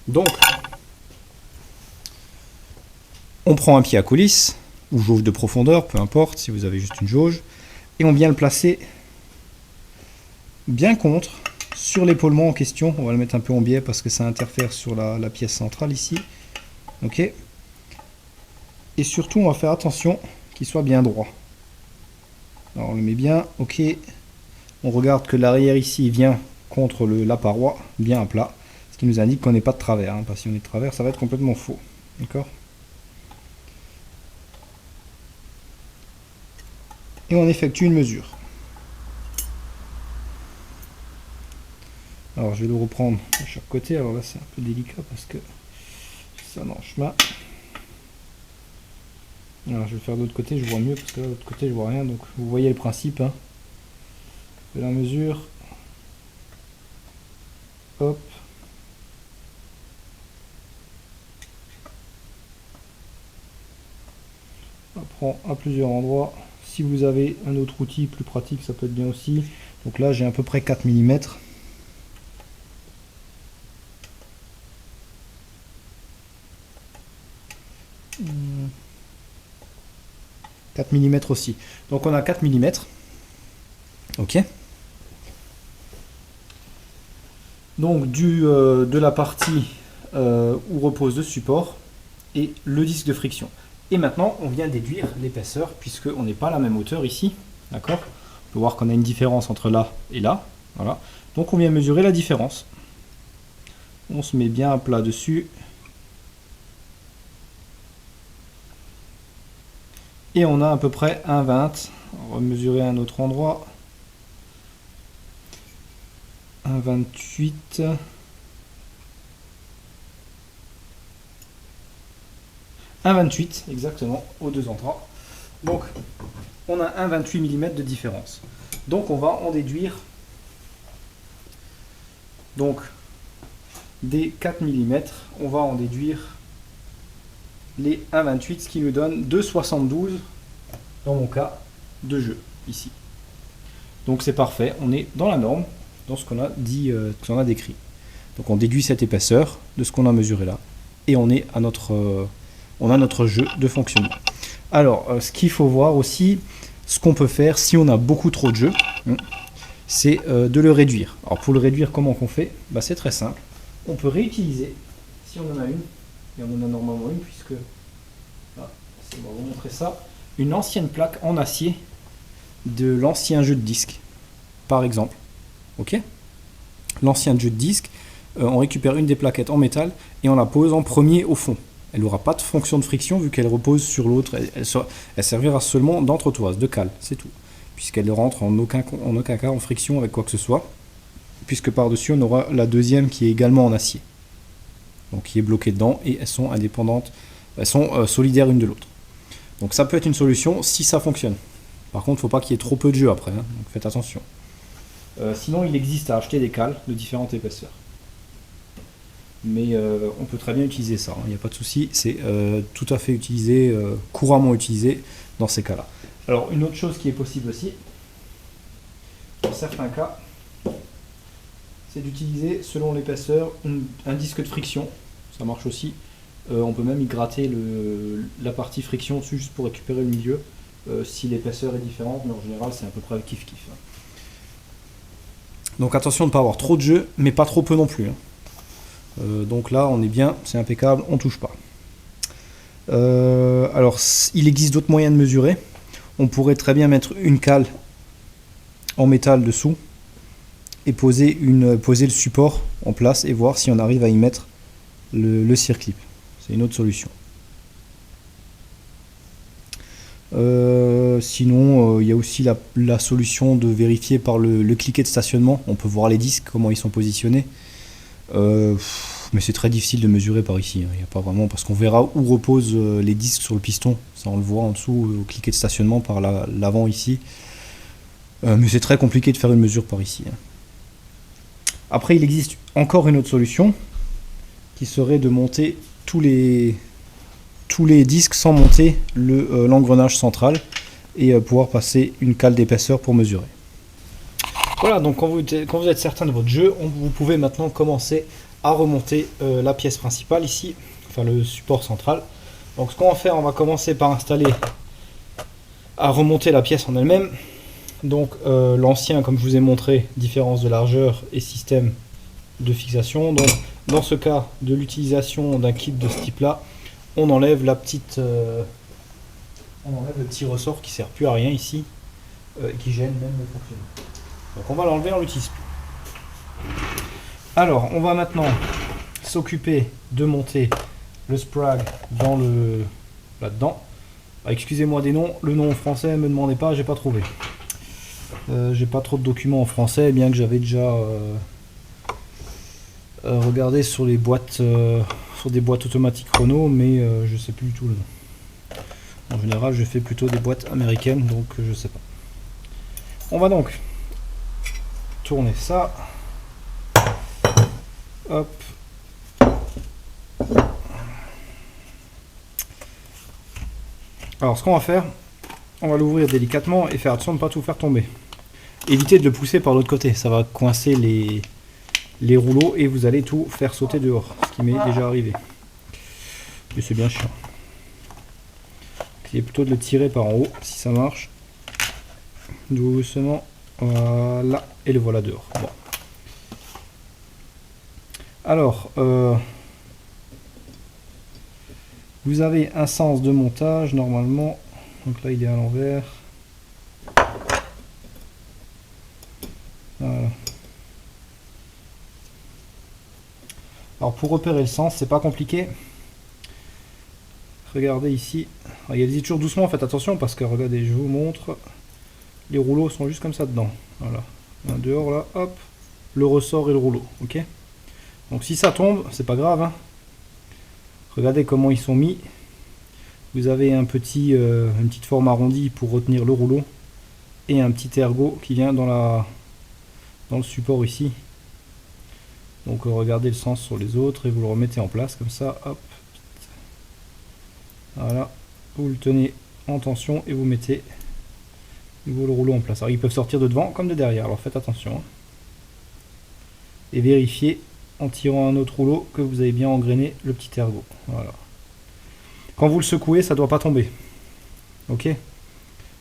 Donc, on prend un pied à coulisse ou jauge de profondeur, peu importe si vous avez juste une jauge, et on vient le placer bien contre sur l'épaulement en question. On va le mettre un peu en biais parce que ça interfère sur la pièce centrale ici. Ok. Et surtout, on va faire attention qu'il soit bien droit. Alors, on le met bien. Ok. On regarde que l'arrière ici vient contre la paroi, bien à plat. Ce qui nous indique qu'on n'est pas de travers. Hein, parce que si on est de travers, ça va être complètement faux. D'accord. Et on effectue une mesure. Alors, je vais le reprendre de chaque côté. Alors là, c'est un peu délicat parce que ça dans le chemin. Alors, je vais le faire de l'autre côté, je vois mieux parce que là, de l'autre côté, je vois rien. Donc, vous voyez le principe. Hein. De la mesure. Hop. On prend à plusieurs endroits. Si vous avez un autre outil plus pratique, ça peut être bien aussi. Donc là, j'ai à peu près 4 mm. 4 mm aussi. Donc on a 4 mm. Ok. Donc de la partie où repose le support et le disque de friction. Et maintenant, on vient déduire l'épaisseur puisqu'on n'est pas à la même hauteur ici. D'accord. On peut voir qu'on a une différence entre là et là. Voilà. Donc on vient mesurer la différence. On se met bien à plat dessus. Et on a à peu près 1,20. On va mesurer à un autre endroit. 1,28. 1,28 exactement aux deux endroits. Donc on a 1,28 mm de différence. Donc on va en déduire donc des 4 mm, on va en déduire les 1,28, ce qui nous donne 2,72 dans mon cas de jeu ici. Donc c'est parfait, on est dans la norme, dans ce qu'on a dit, ce qu'on a décrit. Donc on déduit cette épaisseur de ce qu'on a mesuré là, et on est à on a notre jeu de fonctionnement. Alors, ce qu'il faut voir aussi, ce qu'on peut faire si on a beaucoup trop de jeux, c'est de le réduire. Alors pour le réduire, comment qu'on fait? C'est très simple. On peut réutiliser, si on en a une, et on en a normalement une, puisque, là, on va vous montrer ça, une ancienne plaque en acier de l'ancien jeu de disque, par exemple. Ok? L'ancien jeu de disque, on récupère une des plaquettes en métal et on la pose en premier au fond. Elle n'aura pas de fonction de friction vu qu'elle repose sur l'autre. Elle servira seulement d'entretoise, de cale, c'est tout. Puisqu'elle ne rentre en aucun cas en friction avec quoi que ce soit. Puisque par-dessus, on aura la deuxième qui est également en acier. Donc qui est bloquée dedans et elles sont indépendantes, elles sont solidaires l'une de l'autre. Donc ça peut être une solution si ça fonctionne. Par contre, il ne faut pas qu'il y ait trop peu de jeu après, hein, donc faites attention. Sinon, il existe à acheter des cales de différentes épaisseurs. Mais on peut très bien utiliser ça, il n'y a pas de souci, c'est tout à fait utilisé, couramment utilisé dans ces cas-là. Alors une autre chose qui est possible aussi, dans certains cas, c'est d'utiliser selon l'épaisseur un disque de friction, ça marche aussi. On peut même y gratter la partie friction dessus juste pour récupérer le milieu, si l'épaisseur est différente, mais en général c'est à peu près kiff-kiff. Donc attention de ne pas avoir trop de jeu, mais pas trop peu non plus. Donc là on est bien, c'est impeccable, on touche pas. Alors il existe d'autres moyens de mesurer. On pourrait très bien mettre une cale en métal dessous et poser le support en place et voir si on arrive à y mettre le circlip. C'est une autre solution. Sinon il y a aussi la solution de vérifier par le cliquet de stationnement. On peut voir les disques, comment ils sont positionnés. Mais c'est très difficile de mesurer par ici, il n'y a pas vraiment, parce qu'on verra où reposent les disques sur le piston, ça on le voit en dessous au cliquet de stationnement par l'avant ici, mais c'est très compliqué de faire une mesure par ici. Après il existe encore une autre solution qui serait de monter tous les disques sans monter l'engrenage central et pouvoir passer une cale d'épaisseur pour mesurer. Voilà, donc quand vous êtes certain de votre jeu, vous pouvez maintenant commencer à remonter la pièce principale ici, enfin le support central. Donc ce qu'on va faire, on va commencer par à remonter la pièce en elle-même. Donc l'ancien, comme je vous ai montré, différence de largeur et système de fixation. Donc dans ce cas de l'utilisation d'un kit de ce type-là, on enlève le petit ressort qui sert plus à rien ici, qui gêne même le fonctionnement. Donc on va l'enlever, on l'utilise plus. Alors on va maintenant s'occuper de monter le sprag là-dedans. Excusez-moi des noms, le nom en français, ne me demandez pas, j'ai pas trouvé. J'ai pas trop de documents en français, bien que j'avais déjà regardé sur les boîtes, sur des boîtes automatiques Renault, mais je sais plus du tout le nom. En général, je fais plutôt des boîtes américaines, donc je sais pas. On va donc tourner ça. Hop. Alors ce qu'on va faire, on va l'ouvrir délicatement et faire attention de ne pas tout faire tomber. Évitez de le pousser par l'autre côté, ça va coincer les rouleaux et vous allez tout faire sauter dehors, ce qui m'est déjà arrivé. Mais c'est bien chiant. Essayez plutôt de le tirer par en haut si ça marche. Doucement. Voilà, et le voilà dehors. Bon. Alors, vous avez un sens de montage normalement. Donc là, il est à l'envers. Voilà. Alors, pour repérer le sens, c'est pas compliqué. Regardez ici. Regardez toujours doucement, faites attention parce que regardez, je vous montre. Les rouleaux sont juste comme ça dedans. Voilà. Un dehors là, hop, le ressort et le rouleau. Ok. Donc si ça tombe, c'est pas grave. Hein. Regardez comment ils sont mis. Vous avez une petite forme arrondie pour retenir le rouleau et un petit ergot qui vient dans le support ici. Donc regardez le sens sur les autres et vous le remettez en place comme ça. Hop. Voilà. Vous le tenez en tension et vous mettez le rouleau en place. Alors ils peuvent sortir de devant comme de derrière, alors faites attention. Hein. Et vérifiez en tirant un autre rouleau que vous avez bien engrainé le petit ergot. Voilà. Quand vous le secouez, ça ne doit pas tomber. Ok.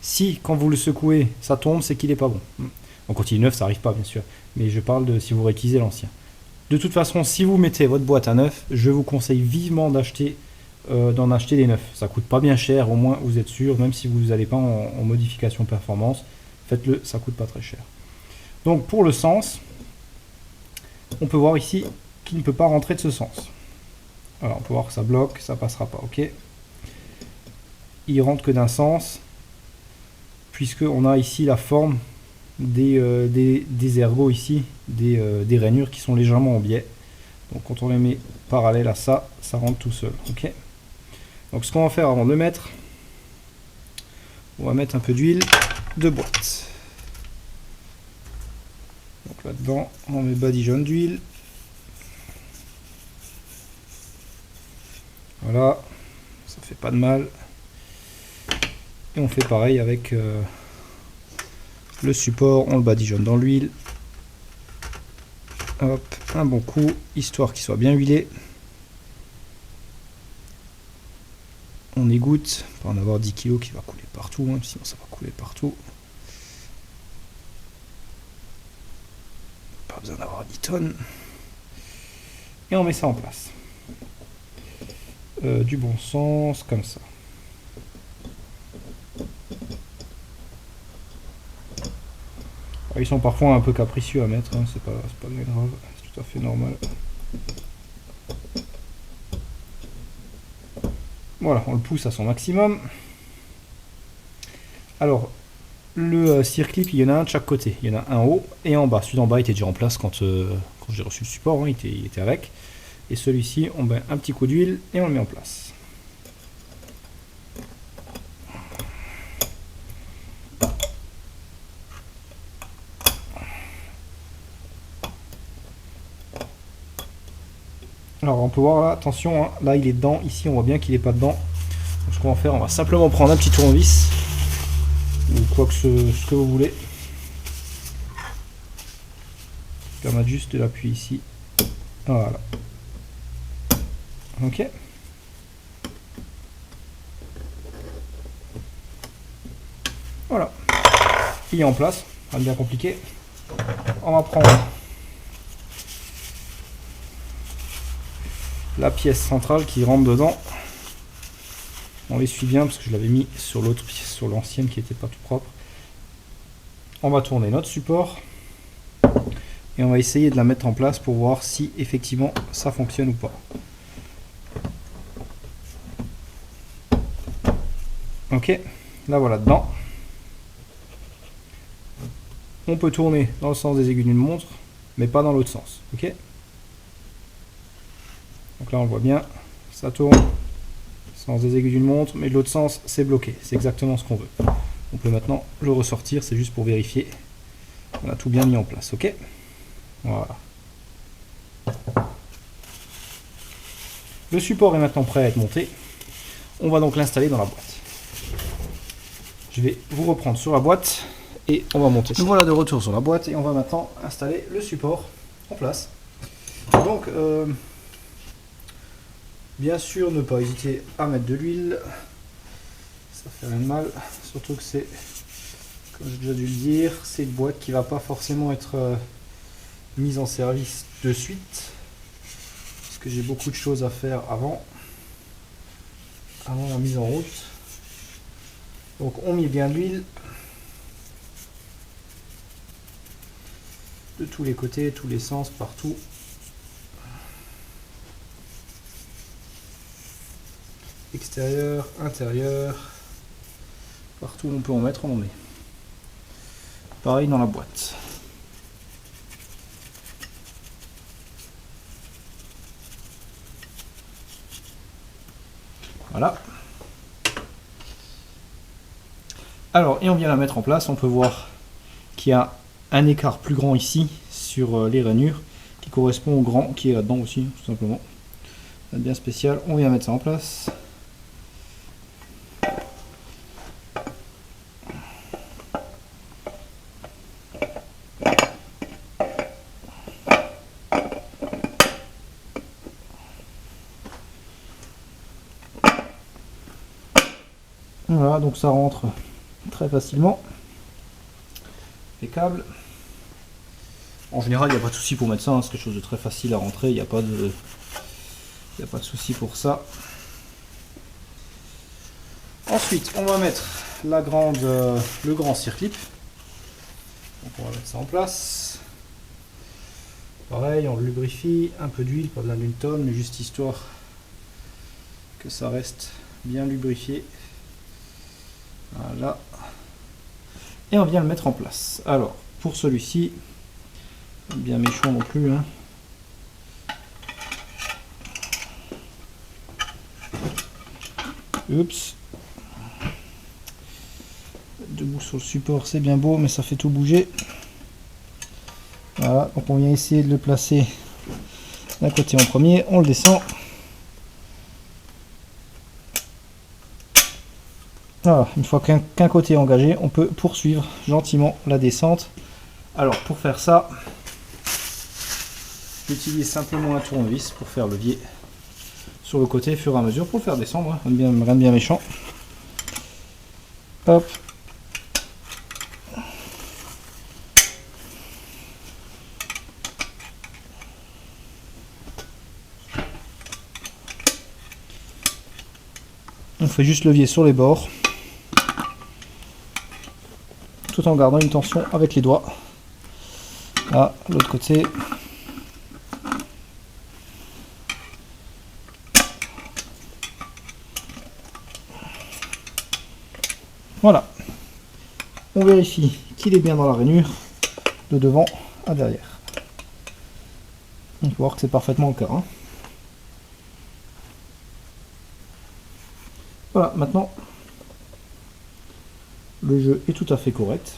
Si quand vous le secouez, ça tombe, c'est qu'il n'est pas bon. On continue neuf, ça n'arrive pas bien sûr. Mais je parle de si vous réutilisez l'ancien. De toute façon, si vous mettez votre boîte à neuf, je vous conseille vivement d'acheter d'en acheter des neufs. Ça coûte pas bien cher, au moins vous êtes sûr, même si vous n'allez pas en modification performance, faites-le, ça coûte pas très cher. Donc pour le sens, on peut voir ici qu'il ne peut pas rentrer de ce sens. Alors on peut voir que ça bloque, ça passera pas, ok. Il rentre que d'un sens, puisque on a ici la forme des ergots ici, des rainures qui sont légèrement en biais. Donc quand on les met parallèles à ça, ça rentre tout seul, ok. Donc ce qu'on va faire avant de le mettre, on va mettre un peu d'huile de boîte. Donc là-dedans, on met badigeonne d'huile. Voilà, ça fait pas de mal. Et on fait pareil avec le support, on le badigeonne dans l'huile. Hop, un bon coup, histoire qu'il soit bien huilé. On égoutte, pour en avoir 10 kg qui va couler partout, hein, sinon ça va couler partout. Pas besoin d'avoir 10 tonnes. Et on met ça en place. Du bon sens, comme ça. Ils sont parfois un peu capricieux à mettre, hein, c'est pas bien grave, c'est tout à fait normal. Voilà, on le pousse à son maximum. Alors, le circlip, il y en a un de chaque côté. Il y en a un en haut et en bas. Celui d'en bas était déjà en place quand j'ai reçu le support, hein, il était avec. Et celui-ci, on met un petit coup d'huile et on le met en place. Alors on peut voir là, attention, hein, là il est dedans, ici on voit bien qu'il n'est pas dedans. Donc, ce qu'on va faire, on va simplement prendre un petit tournevis, ou quoi que ce que vous voulez. Permettre juste de l'appuyer ici. Voilà. Ok. Voilà. Il est en place, pas bien compliqué. On va prendre la pièce centrale qui rentre dedans. On l'essuie bien parce que je l'avais mis sur l'autre pièce, sur l'ancienne qui n'était pas tout propre. On va tourner notre support et on va essayer de la mettre en place pour voir si effectivement ça fonctionne ou pas. Ok, là voilà dedans. On peut tourner dans le sens des aiguilles d'une montre, mais pas dans l'autre sens. Ok. Donc là on le voit bien, ça tourne, sens des aiguilles d'une montre, mais de l'autre sens c'est bloqué, c'est exactement ce qu'on veut. On peut maintenant le ressortir, c'est juste pour vérifier. On a tout bien mis en place, ok. Voilà. Le support est maintenant prêt à être monté. On va donc l'installer dans la boîte. Je vais vous reprendre sur la boîte et on va monter. Nous voilà de retour sur la boîte et on va maintenant installer le support en place. Donc, bien sûr, ne pas hésiter à mettre de l'huile. Ça fait rien de mal, surtout que c'est, comme j'ai déjà dû le dire, c'est une boîte qui va pas forcément être mise en service de suite, parce que j'ai beaucoup de choses à faire avant la mise en route. Donc on met bien de l'huile de tous les côtés, tous les sens, partout. Extérieur, intérieur, partout où on peut en mettre, on en met. Pareil dans la boîte. Voilà. Alors, et on vient la mettre en place, on peut voir qu'il y a un écart plus grand ici sur les rainures qui correspond au grand qui est là-dedans aussi, tout simplement. C'est bien spécial, on vient mettre ça en place. Voilà, donc ça rentre très facilement. Impeccable. En général, il n'y a pas de souci pour mettre ça, hein, c'est quelque chose de très facile à rentrer, il n'y a pas de souci pour ça. Ensuite, on va mettre le grand circlip. Donc on va mettre ça en place. Pareil, on le lubrifie, un peu d'huile, pas besoin d'une tonne, mais juste histoire que ça reste bien lubrifié. Voilà. Et on vient le mettre en place. Alors, pour celui-ci, bien méchant non plus, hein. Oups. Debout sur le support, c'est bien beau, mais ça fait tout bouger. Voilà, donc on vient essayer de le placer d'un côté en premier, on le descend. Voilà, une fois qu'un côté est engagé, on peut poursuivre gentiment la descente. Alors pour faire ça, j'utilise simplement un tournevis pour faire levier sur le côté, au fur et à mesure, pour le faire descendre, hein, rien de bien méchant. Hop. On fait juste levier sur les bords, tout en gardant une tension avec les doigts. Là, l'autre côté. Voilà. On vérifie qu'il est bien dans la rainure, de devant à derrière. On peut voir que c'est parfaitement le cas, hein. Voilà, maintenant, le jeu est tout à fait correct.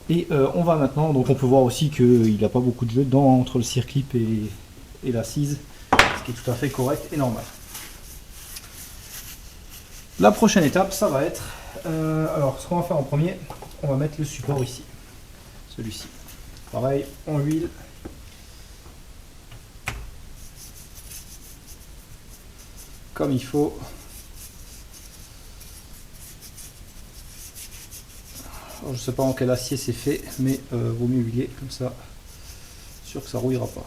Et on va maintenant, donc on peut voir aussi qu'il n'a pas beaucoup de jeu dedans, entre le circlip et l'assise, ce qui est tout à fait correct et normal. La prochaine étape, ça va être, alors ce qu'on va faire en premier, on va mettre le support ici, celui-ci. Pareil, on l'huile. Comme il faut. Alors, je ne sais pas en quel acier c'est fait, mais vaut mieux huiler, comme ça, sûr que ça rouillera pas.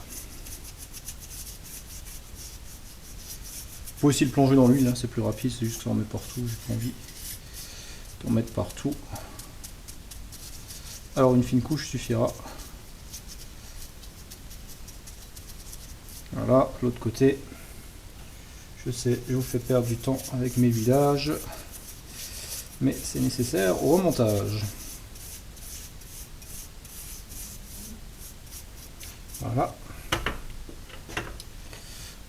Vous pouvez aussi le plonger dans l'huile, hein, c'est plus rapide, c'est juste que ça en met partout, j'ai pas envie d'en mettre partout. Alors une fine couche suffira. Voilà, l'autre côté. Je sais, je vous fais perdre du temps avec mes huilages, mais c'est nécessaire au remontage. Voilà.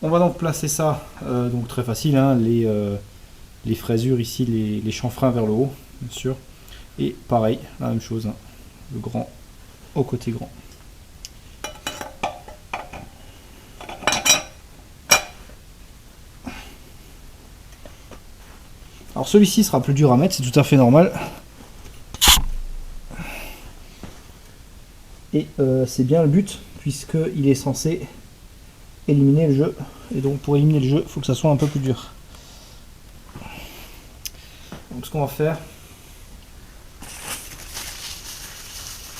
On va donc placer ça, donc très facile, hein, les fraisures ici, les chanfreins vers le haut, bien sûr. Et pareil, la même chose, hein, le grand au côté grand. Alors celui-ci sera plus dur à mettre, c'est tout à fait normal. Et c'est bien le but, puisqu'il est censé éliminer le jeu. Et donc pour éliminer le jeu, il faut que ça soit un peu plus dur. Donc ce qu'on va faire,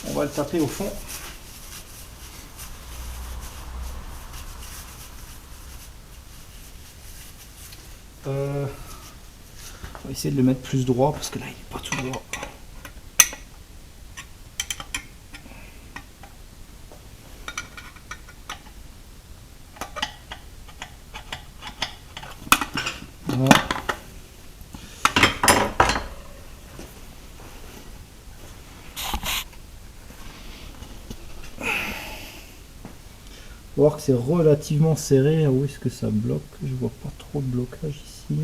on va le taper au fond. On va essayer de le mettre plus droit, parce que là il n'est pas tout droit. Voilà. On va voir que c'est relativement serré. Où est-ce que ça bloque? Je vois pas trop de blocage ici.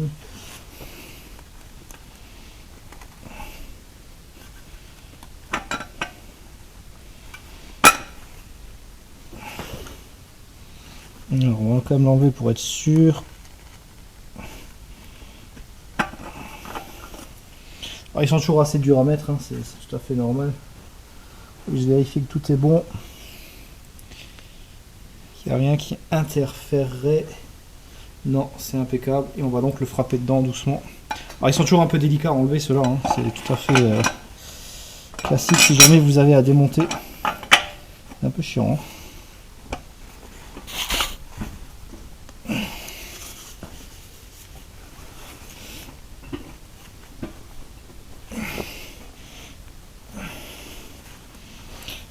Alors on va quand même l'enlever pour être sûr. Alors, ils sont toujours assez durs à mettre, hein, c'est tout à fait normal. Je vérifie que tout est bon. Il n'y a rien qui interférerait. Non, c'est impeccable. Et on va donc le frapper dedans doucement. Alors ils sont toujours un peu délicats à enlever ceux-là, hein. C'est tout à fait classique si jamais vous avez à démonter. C'est un peu chiant, hein.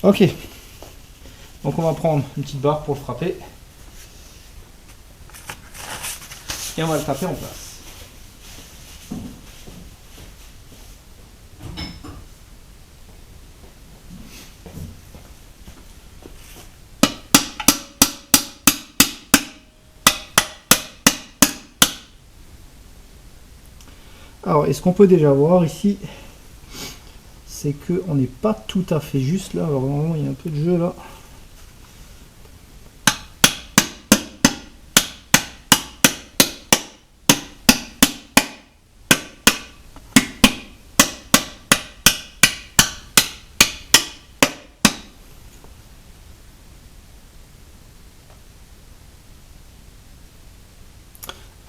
Ok, donc on va prendre une petite barre pour le frapper. Et on va le taper en place. Alors, est-ce qu'on peut déjà voir ici, c'est que on n'est pas tout à fait juste là. Alors normalement il y a un peu de jeu là.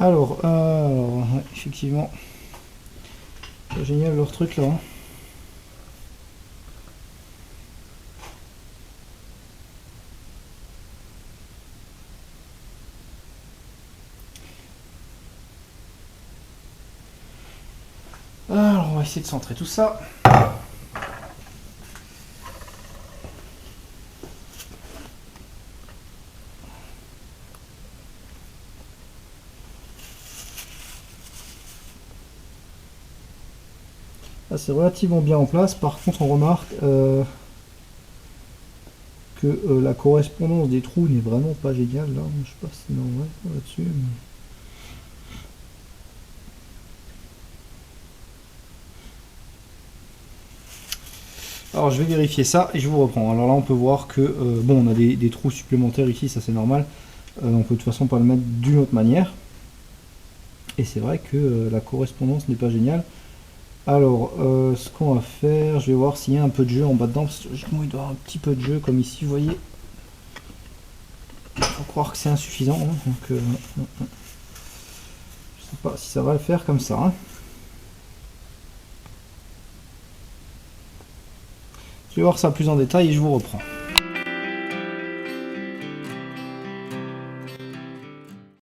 Alors, ouais, effectivement, c'est génial leur truc là. Hein. Alors, on va essayer de centrer tout ça. Là, c'est relativement bien en place. Par contre, on remarque que la correspondance des trous n'est vraiment pas géniale. Là, je sais pas si c'est normal là-dessus. Mais... Alors, je vais vérifier ça et je vous reprends. Alors là, on peut voir que bon, on a des trous supplémentaires ici, ça c'est normal. On peut de toute façon pas le mettre d'une autre manière. Et c'est vrai que la correspondance n'est pas géniale. Alors, ce qu'on va faire, je vais voir s'il y a un peu de jeu en bas dedans, parce que logiquement il doit y avoir un petit peu de jeu, comme ici, vous voyez. Il faut croire que c'est insuffisant, hein, donc je sais pas si ça va le faire comme ça. Hein. Je vais voir ça plus en détail et je vous reprends.